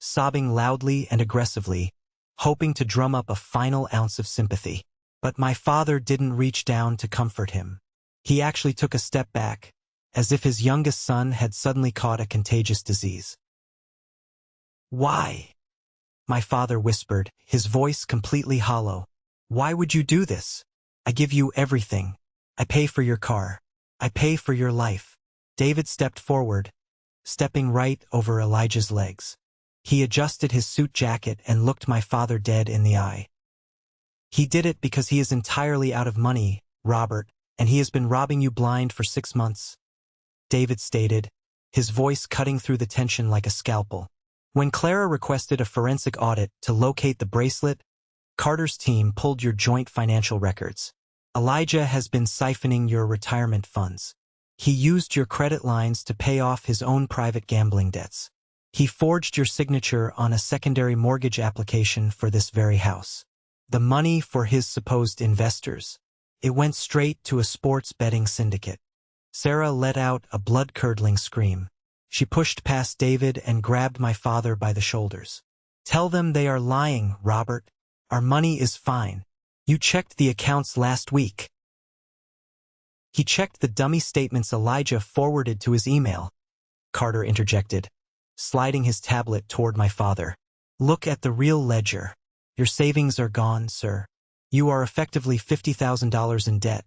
sobbing loudly and aggressively, hoping to drum up a final ounce of sympathy. But my father didn't reach down to comfort him. He actually took a step back, as if his youngest son had suddenly caught a contagious disease. "Why?" my father whispered, his voice completely hollow. "Why would you do this? I give you everything. I pay for your car. I pay for your life." David stepped forward, stepping right over Elijah's legs. He adjusted his suit jacket and looked my father dead in the eye. "He did it because he is entirely out of money, Robert, and he has been robbing you blind for 6 months," David stated, his voice cutting through the tension like a scalpel. "When Clara requested a forensic audit to locate the bracelet, Carter's team pulled your joint financial records. Elijah has been siphoning your retirement funds. He used your credit lines to pay off his own private gambling debts. He forged your signature on a secondary mortgage application for this very house. The money for his supposed investors. It went straight to a sports betting syndicate." Sarah let out a blood-curdling scream. She pushed past David and grabbed my father by the shoulders. "Tell them they are lying, Robert. Our money is fine. You checked the accounts last week." "He checked the dummy statements Elijah forwarded to his email," Carter interjected, sliding his tablet toward my father. "Look at the real ledger. Your savings are gone, sir. You are effectively $50,000 in debt.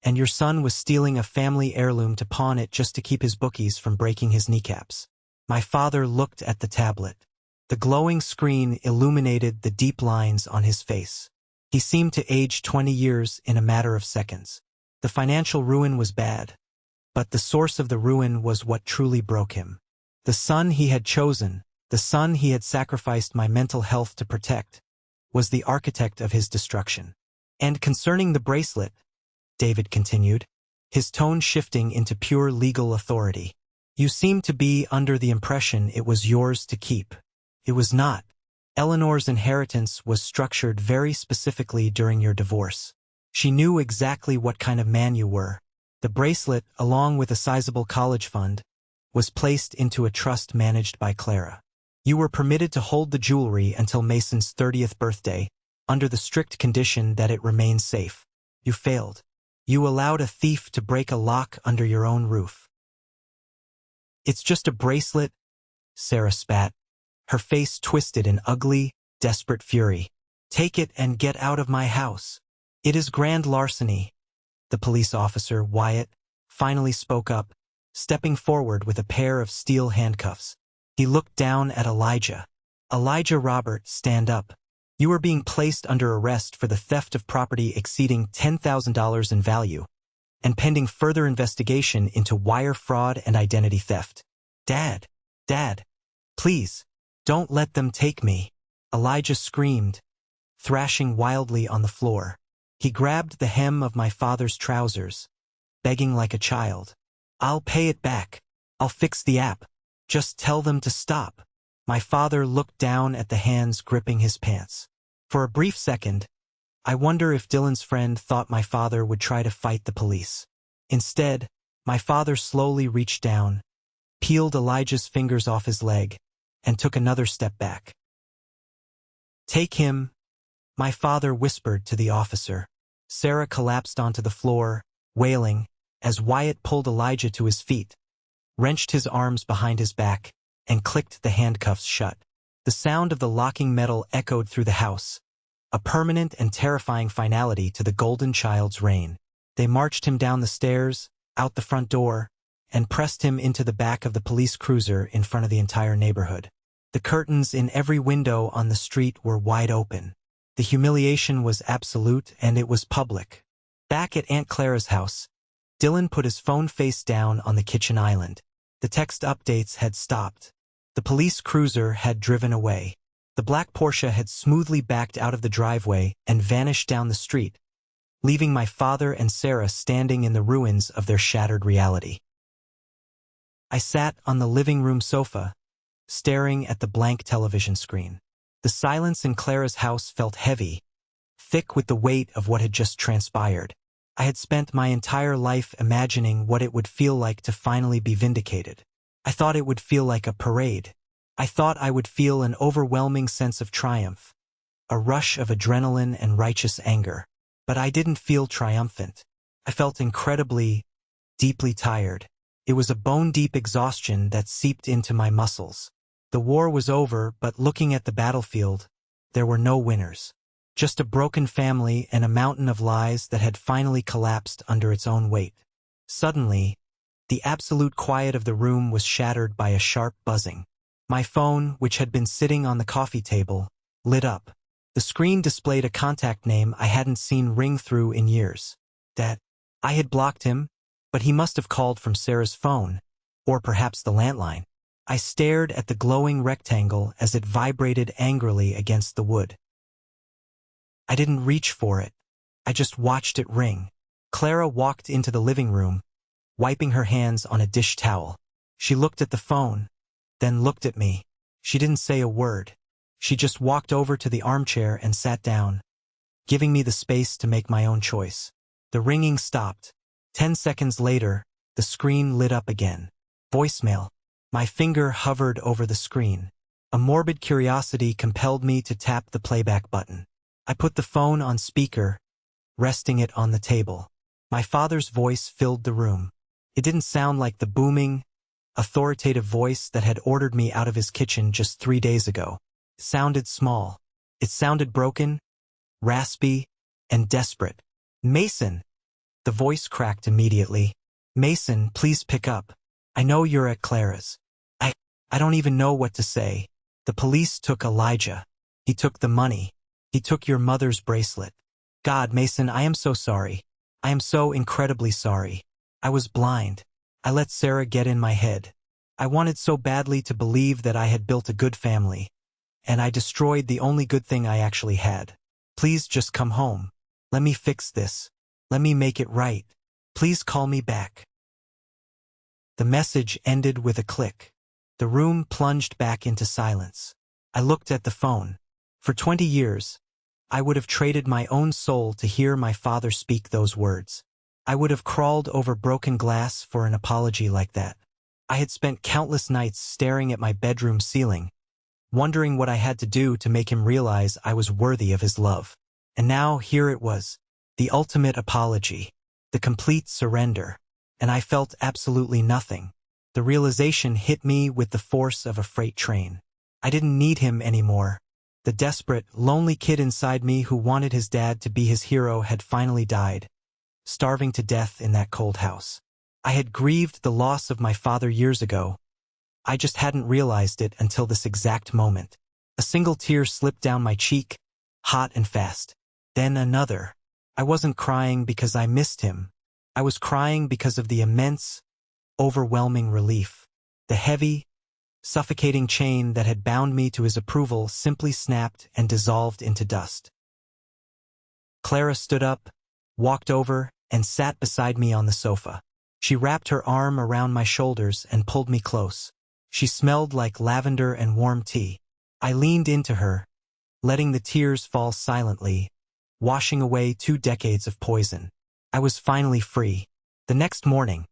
And your son was stealing a family heirloom to pawn it just to keep his bookies from breaking his kneecaps." My father looked at the tablet. The glowing screen illuminated the deep lines on his face. He seemed to age 20 years in a matter of seconds. The financial ruin was bad, but the source of the ruin was what truly broke him. The son he had chosen, the son he had sacrificed my mental health to protect, was the architect of his destruction. "And concerning the bracelet," David continued, his tone shifting into pure legal authority, "you seem to be under the impression it was yours to keep. It was not. Eleanor's inheritance was structured very specifically during your divorce. She knew exactly what kind of man you were. The bracelet, along with a sizable college fund, was placed into a trust managed by Clara. You were permitted to hold the jewelry until Mason's 30th birthday, under the strict condition that it remain safe. You failed. You allowed a thief to break a lock under your own roof." "It's just a bracelet," Sarah spat, her face twisted in ugly, desperate fury. "Take it and get out of my house. It is grand larceny." The police officer, Wyatt, finally spoke up, stepping forward with a pair of steel handcuffs. He looked down at Elijah. "Elijah Robert, stand up. You are being placed under arrest for the theft of property exceeding $10,000 in value, and pending further investigation into wire fraud and identity theft." Dad, please, don't let them take me," Elijah screamed, thrashing wildly on the floor. He grabbed the hem of my father's trousers, begging like a child. "I'll pay it back. I'll fix the app. Just tell them to stop." My father looked down at the hands gripping his pants. For a brief second, I wonder if Dylan's friend thought my father would try to fight the police. Instead, my father slowly reached down, peeled Elijah's fingers off his leg, and took another step back. "Take him," my father whispered to the officer. Sarah collapsed onto the floor, wailing, as Wyatt pulled Elijah to his feet, wrenched his arms behind his back, and clicked the handcuffs shut. The sound of the locking metal echoed through the house, a permanent and terrifying finality to the golden child's reign. They marched him down the stairs, out the front door, and pressed him into the back of the police cruiser in front of the entire neighborhood. The curtains in every window on the street were wide open. The humiliation was absolute, and it was public. Back at Aunt Clara's house, Dylan put his phone face down on the kitchen island. The text updates had stopped. The police cruiser had driven away. The black Porsche had smoothly backed out of the driveway and vanished down the street, leaving my father and Sarah standing in the ruins of their shattered reality. I sat on the living room sofa, staring at the blank television screen. The silence in Clara's house felt heavy, thick with the weight of what had just transpired. I had spent my entire life imagining what it would feel like to finally be vindicated. I thought it would feel like a parade. I thought I would feel an overwhelming sense of triumph, a rush of adrenaline and righteous anger. But I didn't feel triumphant. I felt incredibly, deeply tired. It was a bone-deep exhaustion that seeped into my muscles. The war was over, but looking at the battlefield, there were no winners. Just a broken family and a mountain of lies that had finally collapsed under its own weight. Suddenly, the absolute quiet of the room was shattered by a sharp buzzing. My phone, which had been sitting on the coffee table, lit up. The screen displayed a contact name I hadn't seen ring through in years. That I had blocked him, but he must have called from Sarah's phone, or perhaps the landline. I stared at the glowing rectangle as it vibrated angrily against the wood. I didn't reach for it. I just watched it ring. Clara walked into the living room, wiping her hands on a dish towel. She looked at the phone, then looked at me. She didn't say a word. She just walked over to the armchair and sat down, giving me the space to make my own choice. The ringing stopped. 10 seconds later, the screen lit up again. Voicemail. My finger hovered over the screen. A morbid curiosity compelled me to tap the playback button. I put the phone on speaker, resting it on the table. My father's voice filled the room. It didn't sound like the booming, authoritative voice that had ordered me out of his kitchen just 3 days ago. It sounded small. It sounded broken, raspy, and desperate. Mason! The voice cracked immediately. Mason, please pick up. I know you're at Clara's. I don't even know what to say. The police took Elijah. He took the money. He took your mother's bracelet. God, Mason, I am so sorry. I am so incredibly sorry. I was blind. I let Sarah get in my head. I wanted so badly to believe that I had built a good family, and I destroyed the only good thing I actually had. Please just come home. Let me fix this. Let me make it right. Please call me back. The message ended with a click. The room plunged back into silence. I looked at the phone. For 20 years, I would have traded my own soul to hear my father speak those words. I would have crawled over broken glass for an apology like that. I had spent countless nights staring at my bedroom ceiling, wondering what I had to do to make him realize I was worthy of his love. And now here it was, the ultimate apology, the complete surrender, and I felt absolutely nothing. The realization hit me with the force of a freight train. I didn't need him anymore. The desperate, lonely kid inside me who wanted his dad to be his hero had finally died, starving to death in that cold house. I had grieved the loss of my father years ago. I just hadn't realized it until this exact moment. A single tear slipped down my cheek, hot and fast. Then another. I wasn't crying because I missed him. I was crying because of the immense, overwhelming relief. The heavy, suffocating chain that had bound me to his approval simply snapped and dissolved into dust. Clara stood up, walked over, and sat beside me on the sofa. She wrapped her arm around my shoulders and pulled me close. She smelled like lavender and warm tea. I leaned into her, letting the tears fall silently, washing away 2 decades of poison. I was finally free. The next morning,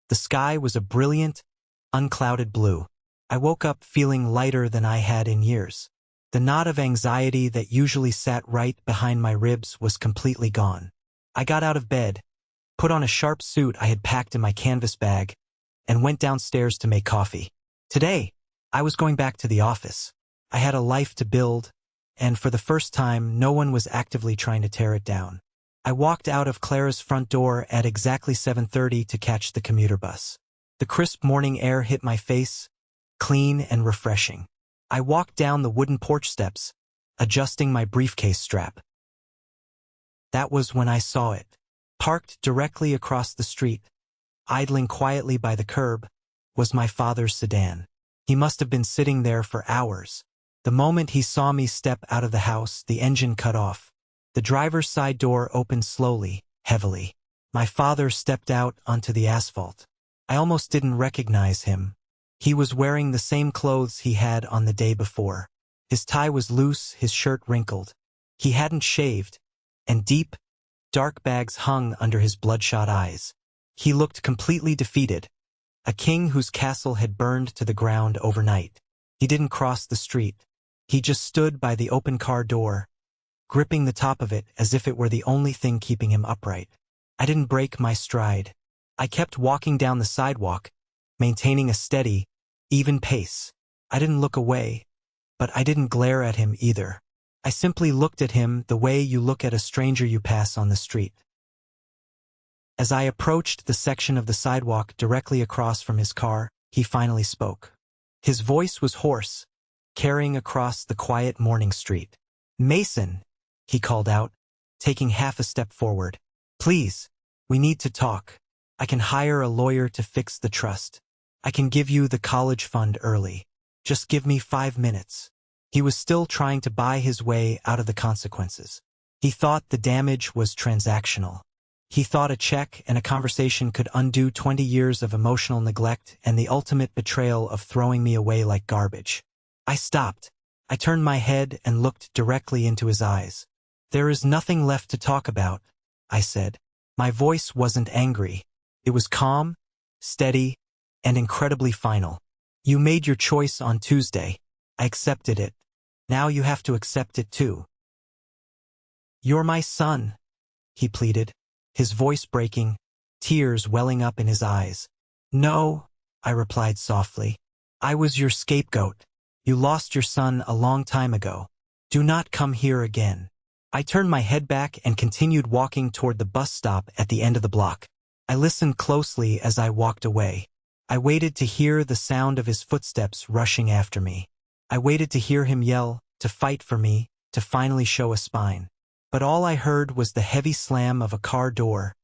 the sky was a brilliant, unclouded blue. I woke up feeling lighter than I had in years. The knot of anxiety that usually sat right behind my ribs was completely gone. I got out of bed, put on a sharp suit I had packed in my canvas bag, and went downstairs to make coffee. Today, I was going back to the office. I had a life to build, and for the first time, no one was actively trying to tear it down. I walked out of Clara's front door at exactly 7:30 to catch the commuter bus. The crisp morning air hit my face, clean and refreshing. I walked down the wooden porch steps, adjusting my briefcase strap. That was when I saw it. Parked directly across the street, idling quietly by the curb, was my father's sedan. He must have been sitting there for hours. The moment he saw me step out of the house, the engine cut off. The driver's side door opened slowly, heavily. My father stepped out onto the asphalt. I almost didn't recognize him. He was wearing the same clothes he had on the day before. His tie was loose, his shirt wrinkled. He hadn't shaved, and deep, dark bags hung under his bloodshot eyes. He looked completely defeated, a king whose castle had burned to the ground overnight. He didn't cross the street. He just stood by the open car door, gripping the top of it as if it were the only thing keeping him upright. I didn't break my stride. I kept walking down the sidewalk, maintaining a steady, even pace. I didn't look away, but I didn't glare at him either. I simply looked at him the way you look at a stranger you pass on the street. As I approached the section of the sidewalk directly across from his car, he finally spoke. His voice was hoarse, carrying across the quiet morning street. "Mason," he called out, taking half a step forward. "Please, we need to talk. I can hire a lawyer to fix the trust. I can give you the college fund early. Just give me 5 minutes." He was still trying to buy his way out of the consequences. He thought the damage was transactional. He thought a check and a conversation could undo 20 years of emotional neglect and the ultimate betrayal of throwing me away like garbage. I stopped. I turned my head and looked directly into his eyes. "There is nothing left to talk about," I said. My voice wasn't angry. It was calm, steady, and incredibly final. "You made your choice on Tuesday. I accepted it. Now you have to accept it too." "You're my son," he pleaded, his voice breaking, tears welling up in his eyes. "No," I replied softly. "I was your scapegoat. You lost your son a long time ago. Do not come here again." I turned my head back and continued walking toward the bus stop at the end of the block. I listened closely as I walked away. I waited to hear the sound of his footsteps rushing after me. I waited to hear him yell, to fight for me, to finally show a spine. But all I heard was the heavy slam of a car door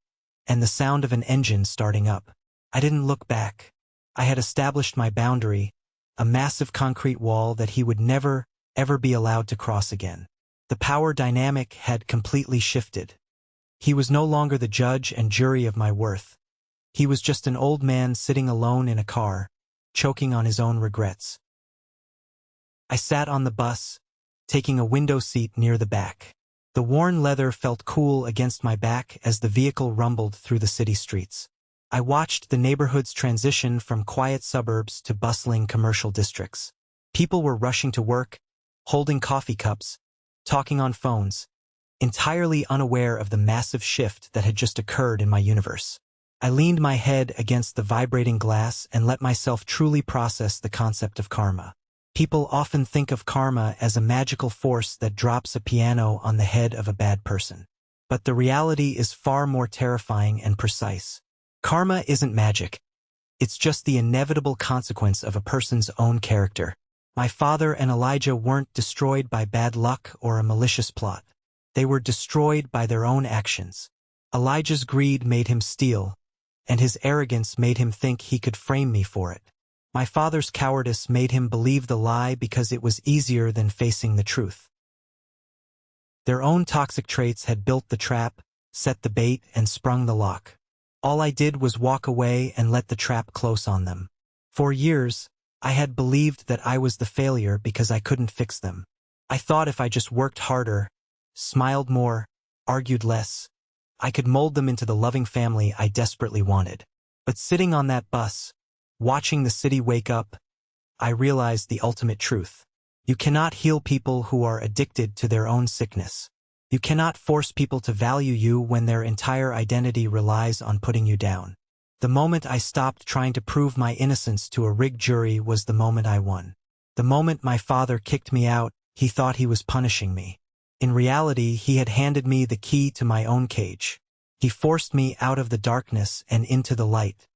and the sound of an engine starting up. I didn't look back. I had established my boundary, a massive concrete wall that he would never, ever be allowed to cross again. The power dynamic had completely shifted. He was no longer the judge and jury of my worth. He was just an old man sitting alone in a car, choking on his own regrets. I sat on the bus, taking a window seat near the back. The worn leather felt cool against my back as the vehicle rumbled through the city streets. I watched the neighborhood's transition from quiet suburbs to bustling commercial districts. People were rushing to work, holding coffee cups, talking on phones, entirely unaware of the massive shift that had just occurred in my universe. I leaned my head against the vibrating glass and let myself truly process the concept of karma. People often think of karma as a magical force that drops a piano on the head of a bad person. But the reality is far more terrifying and precise. Karma isn't magic. It's just the inevitable consequence of a person's own character. My father and Elijah weren't destroyed by bad luck or a malicious plot. They were destroyed by their own actions. Elijah's greed made him steal, and his arrogance made him think he could frame me for it. My father's cowardice made him believe the lie because it was easier than facing the truth. Their own toxic traits had built the trap, set the bait, and sprung the lock. All I did was walk away and let the trap close on them. For years, I had believed that I was the failure because I couldn't fix them. I thought if I just worked harder, smiled more, argued less, I could mold them into the loving family I desperately wanted. But sitting on that bus, watching the city wake up, I realized the ultimate truth. You cannot heal people who are addicted to their own sickness. You cannot force people to value you when their entire identity relies on putting you down. The moment I stopped trying to prove my innocence to a rigged jury was the moment I won. The moment my father kicked me out, he thought he was punishing me. In reality, he had handed me the key to my own cage. He forced me out of the darkness and into the light.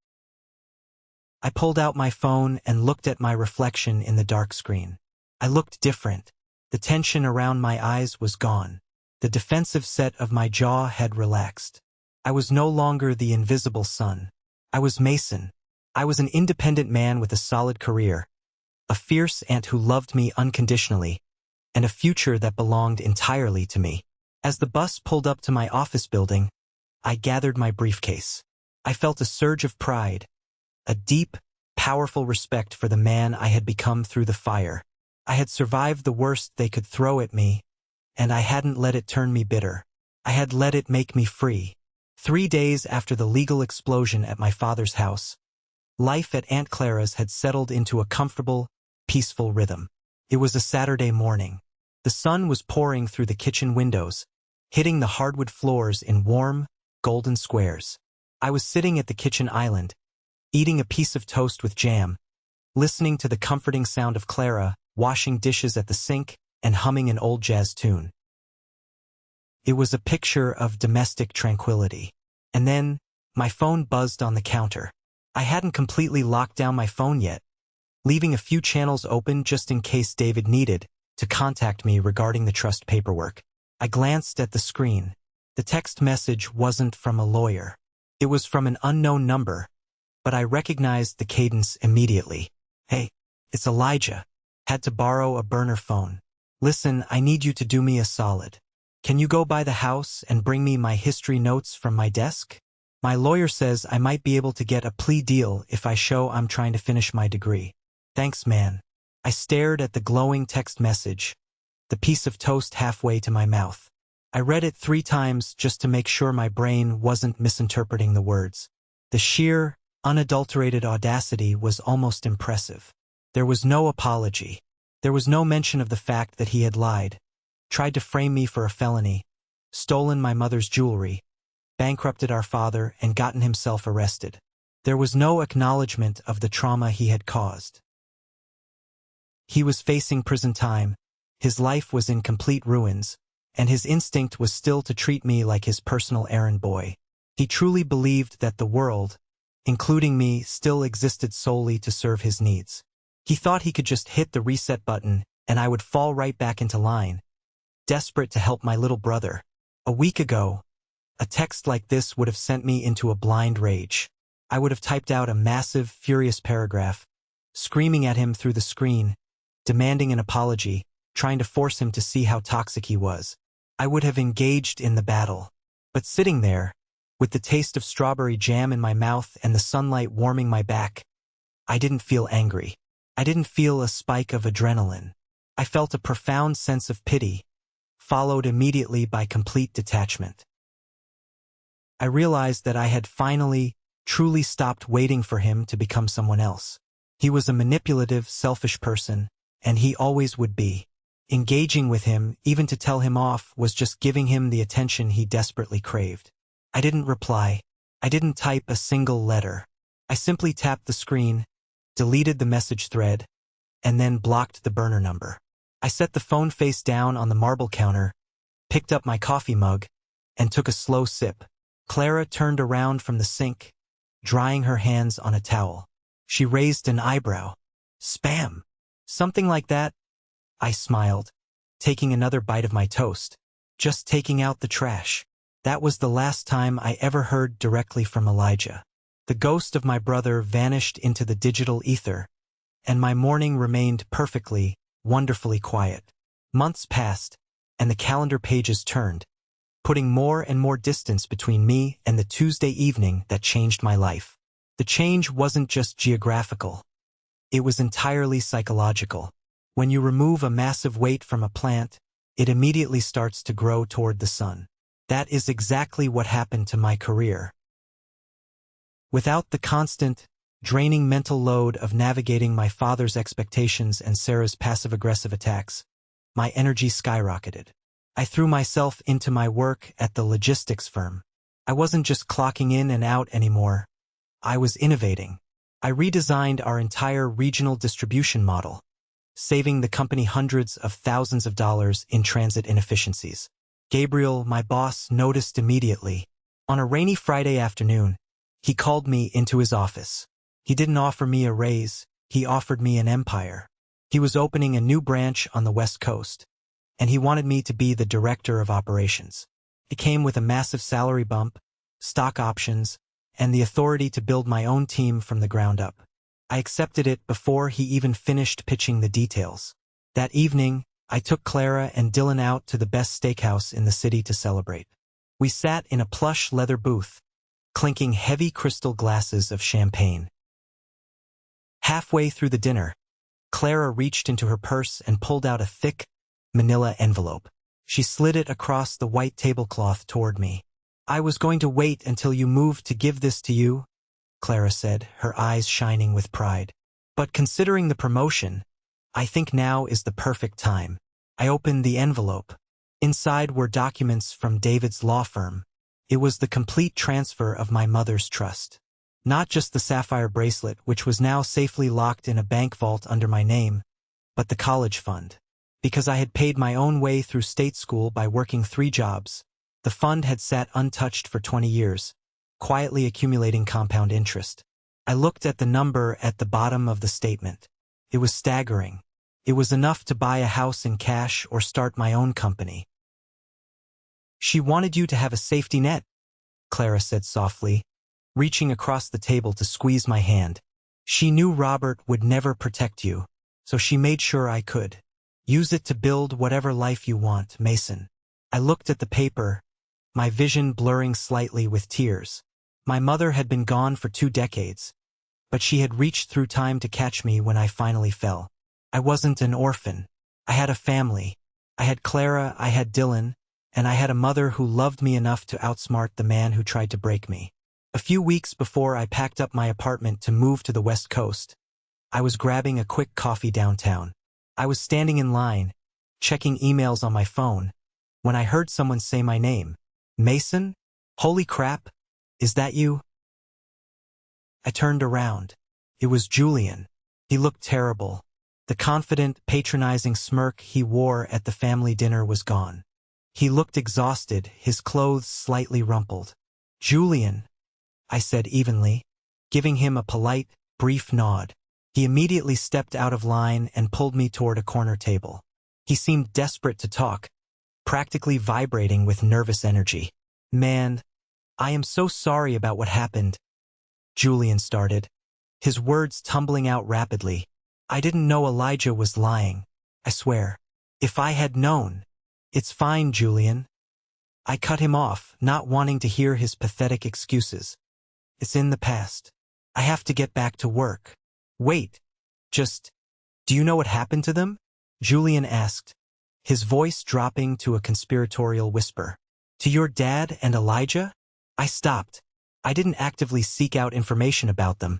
I pulled out my phone and looked at my reflection in the dark screen. I looked different. The tension around my eyes was gone. The defensive set of my jaw had relaxed. I was no longer the invisible son. I was Mason. I was an independent man with a solid career, a fierce aunt who loved me unconditionally, and a future that belonged entirely to me. As the bus pulled up to my office building, I gathered my briefcase. I felt a surge of pride, a deep, powerful respect for the man I had become through the fire. I had survived the worst they could throw at me, and I hadn't let it turn me bitter. I had let it make me free. 3 days after the legal explosion at my father's house, life at Aunt Clara's had settled into a comfortable, peaceful rhythm. It was a Saturday morning. The sun was pouring through the kitchen windows, hitting the hardwood floors in warm, golden squares. I was sitting at the kitchen island, eating a piece of toast with jam, listening to the comforting sound of Clara washing dishes at the sink and humming an old jazz tune. It was a picture of domestic tranquility. And then, my phone buzzed on the counter. I hadn't completely locked down my phone yet, leaving a few channels open just in case David needed to contact me regarding the trust paperwork. I glanced at the screen. The text message wasn't from a lawyer. It was from an unknown number, but I recognized the cadence immediately. "Hey, it's Elijah. Had to borrow a burner phone. Listen, I need you to do me a solid. Can you go by the house and bring me my history notes from my desk? My lawyer says I might be able to get a plea deal if I show I'm trying to finish my degree. Thanks, man." I stared at the glowing text message, the piece of toast halfway to my mouth. I read it 3 times just to make sure my brain wasn't misinterpreting the words. The sheer, unadulterated audacity was almost impressive. There was no apology. There was no mention of the fact that he had lied, tried to frame me for a felony, stolen my mother's jewelry, bankrupted our father, and gotten himself arrested. There was no acknowledgement of the trauma he had caused. He was facing prison time, his life was in complete ruins, and his instinct was still to treat me like his personal errand boy. He truly believed that the world, including me, still existed solely to serve his needs. He thought he could just hit the reset button and I would fall right back into line, desperate to help my little brother. A week ago, a text like this would have sent me into a blind rage. I would have typed out a massive, furious paragraph, screaming at him through the screen, demanding an apology, trying to force him to see how toxic he was. I would have engaged in the battle. But sitting there, with the taste of strawberry jam in my mouth and the sunlight warming my back, I didn't feel angry. I didn't feel a spike of adrenaline. I felt a profound sense of pity, followed immediately by complete detachment. I realized that I had finally, truly stopped waiting for him to become someone else. He was a manipulative, selfish person, and he always would be. Engaging with him, even to tell him off, was just giving him the attention he desperately craved. I didn't reply. I didn't type a single letter. I simply tapped the screen, deleted the message thread, and then blocked the burner number. I set the phone face down on the marble counter, picked up my coffee mug, and took a slow sip. Clara turned around from the sink, drying her hands on a towel. She raised an eyebrow. "Spam. Something like that?" I smiled, taking another bite of my toast. "Just taking out the trash." That was the last time I ever heard directly from Elijah. The ghost of my brother vanished into the digital ether, and my morning remained perfectly, wonderfully quiet. Months passed, and the calendar pages turned, putting more and more distance between me and the Tuesday evening that changed my life. The change wasn't just geographical. It was entirely psychological. When you remove a massive weight from a plant, it immediately starts to grow toward the sun. That is exactly what happened to my career. Without the constant, draining mental load of navigating my father's expectations and Sarah's passive-aggressive attacks, my energy skyrocketed. I threw myself into my work at the logistics firm. I wasn't just clocking in and out anymore. I was innovating. I redesigned our entire regional distribution model, saving the company hundreds of thousands of dollars in transit inefficiencies. Gabriel, my boss, noticed immediately. On a rainy Friday afternoon, he called me into his office. He didn't offer me a raise, he offered me an empire. He was opening a new branch on the West Coast, and he wanted me to be the director of operations. It came with a massive salary bump, stock options, and the authority to build my own team from the ground up. I accepted it before he even finished pitching the details. That evening, I took Clara and Dylan out to the best steakhouse in the city to celebrate. We sat in a plush leather booth, clinking heavy crystal glasses of champagne. Halfway through the dinner, Clara reached into her purse and pulled out a thick, manila envelope. She slid it across the white tablecloth toward me. "I was going to wait until you moved to give this to you," Clara said, her eyes shining with pride. "But considering the promotion, I think now is the perfect time." I opened the envelope. Inside were documents from David's law firm. It was the complete transfer of my mother's trust. Not just the sapphire bracelet, which was now safely locked in a bank vault under my name, but the college fund. Because I had paid my own way through state school by working 3 jobs, the fund had sat untouched for 20 years, quietly accumulating compound interest. I looked at the number at the bottom of the statement. It was staggering. It was enough to buy a house in cash or start my own company. "She wanted you to have a safety net," Clara said softly, reaching across the table to squeeze my hand. "She knew Robert would never protect you, so she made sure I could. Use it to build whatever life you want, Mason." I looked at the paper, my vision blurring slightly with tears. My mother had been gone for 2 decades, but she had reached through time to catch me when I finally fell. I wasn't an orphan. I had a family. I had Clara, I had Dylan, and I had a mother who loved me enough to outsmart the man who tried to break me. A few weeks before I packed up my apartment to move to the West Coast, I was grabbing a quick coffee downtown. I was standing in line, checking emails on my phone, when I heard someone say my name. "Mason? Holy crap, is that you?" I turned around. It was Julian. He looked terrible. The confident, patronizing smirk he wore at the family dinner was gone. He looked exhausted, his clothes slightly rumpled. "Julian," I said evenly, giving him a polite, brief nod. He immediately stepped out of line and pulled me toward a corner table. He seemed desperate to talk, practically vibrating with nervous energy. "Man, I am so sorry about what happened," Julian started, his words tumbling out rapidly. "I didn't know Elijah was lying, I swear. If I had known." "It's fine, Julian." I cut him off, not wanting to hear his pathetic excuses. "It's in the past. I have to get back to work." "Wait, do you know what happened to them?" Julian asked, his voice dropping to a conspiratorial whisper. "To your dad and Elijah?" I stopped. I didn't actively seek out information about them,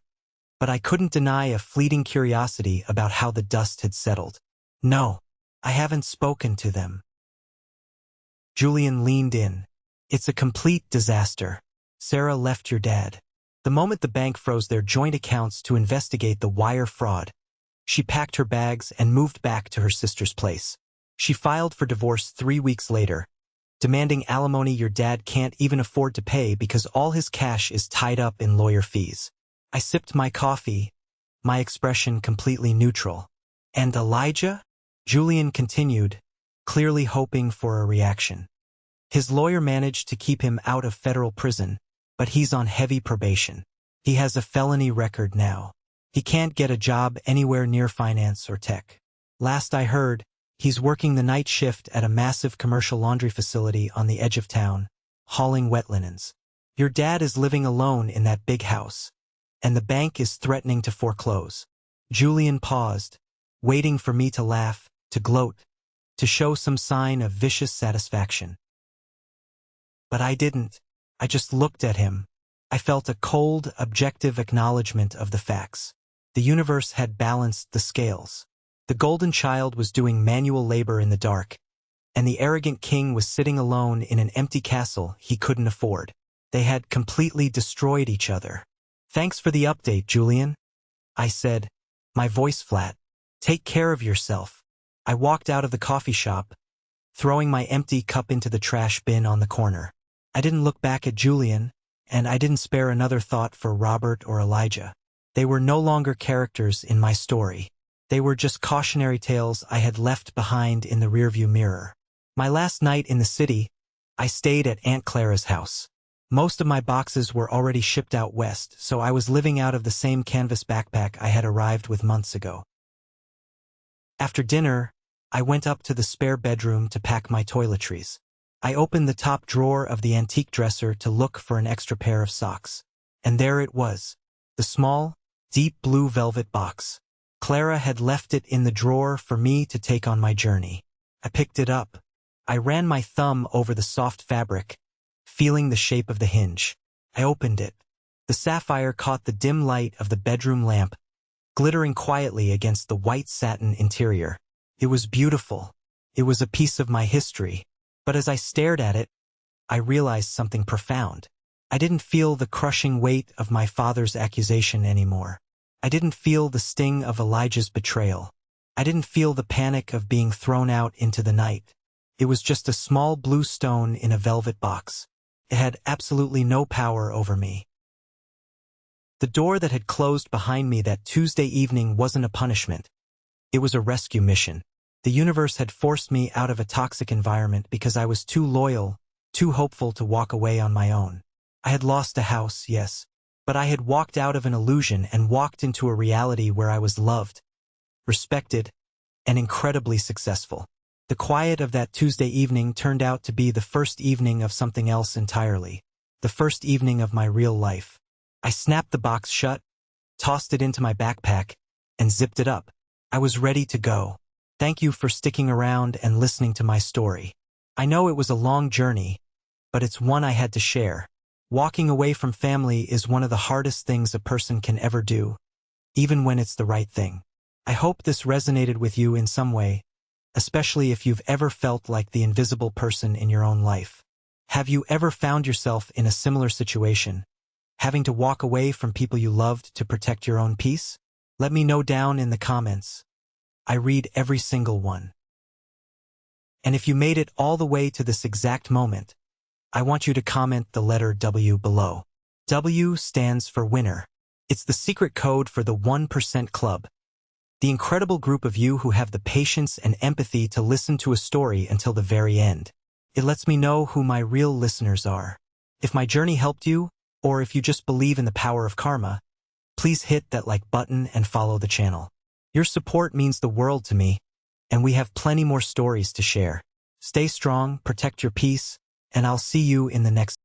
but I couldn't deny a fleeting curiosity about how the dust had settled. "No, I haven't spoken to them." Julian leaned in. "It's a complete disaster. Sarah left your dad. The moment the bank froze their joint accounts to investigate the wire fraud, she packed her bags and moved back to her sister's place. She filed for divorce 3 weeks later, demanding alimony your dad can't even afford to pay because all his cash is tied up in lawyer fees." I sipped my coffee, my expression completely neutral. "And Elijah?" Julian continued, clearly hoping for a reaction. "His lawyer managed to keep him out of federal prison, but he's on heavy probation. He has a felony record now. He can't get a job anywhere near finance or tech. Last I heard, he's working the night shift at a massive commercial laundry facility on the edge of town, hauling wet linens. Your dad is living alone in that big house, and the bank is threatening to foreclose." Julian paused, waiting for me to laugh, to gloat, to show some sign of vicious satisfaction. But I didn't. I just looked at him. I felt a cold, objective acknowledgement of the facts. The universe had balanced the scales. The golden child was doing manual labor in the dark, and the arrogant king was sitting alone in an empty castle he couldn't afford. They had completely destroyed each other. "Thanks for the update, Julian," I said, my voice flat. Take care of yourself. I walked out of the coffee shop, throwing my empty cup into the trash bin on the corner. I didn't look back at Julian, and I didn't spare another thought for Robert or Elijah. They were no longer characters in my story. They were just cautionary tales I had left behind in the rearview mirror. My last night in the city, I stayed at Aunt Clara's house. Most of my boxes were already shipped out west, so I was living out of the same canvas backpack I had arrived with months ago. After dinner, I went up to the spare bedroom to pack my toiletries. I opened the top drawer of the antique dresser to look for an extra pair of socks. And there it was, the small, deep blue velvet box. Clara had left it in the drawer for me to take on my journey. I picked it up. I ran my thumb over the soft fabric, feeling the shape of the hinge. I opened it. The sapphire caught the dim light of the bedroom lamp, glittering quietly against the white satin interior. It was beautiful. It was a piece of my history. But as I stared at it, I realized something profound. I didn't feel the crushing weight of my father's accusation anymore. I didn't feel the sting of Elijah's betrayal. I didn't feel the panic of being thrown out into the night. It was just a small blue stone in a velvet box. It had absolutely no power over me. The door that had closed behind me that Tuesday evening wasn't a punishment. It was a rescue mission. The universe had forced me out of a toxic environment because I was too loyal, too hopeful to walk away on my own. I had lost a house, yes, but I had walked out of an illusion and walked into a reality where I was loved, respected, and incredibly successful. The quiet of that Tuesday evening turned out to be the first evening of something else entirely, the first evening of my real life. I snapped the box shut, tossed it into my backpack, and zipped it up. I was ready to go. Thank you for sticking around and listening to my story. I know it was a long journey, but it's one I had to share. Walking away from family is one of the hardest things a person can ever do, even when it's the right thing. I hope this resonated with you in some way, especially if you've ever felt like the invisible person in your own life. Have you ever found yourself in a similar situation, having to walk away from people you loved to protect your own peace? Let me know down in the comments. I read every single one. And if you made it all the way to this exact moment, I want you to comment the letter W below. W stands for winner. It's the secret code for the 1% Club, the incredible group of you who have the patience and empathy to listen to a story until the very end. It lets me know who my real listeners are. If my journey helped you, or if you just believe in the power of karma, please hit that like button and follow the channel. Your support means the world to me, and we have plenty more stories to share. Stay strong, protect your peace, and I'll see you in the next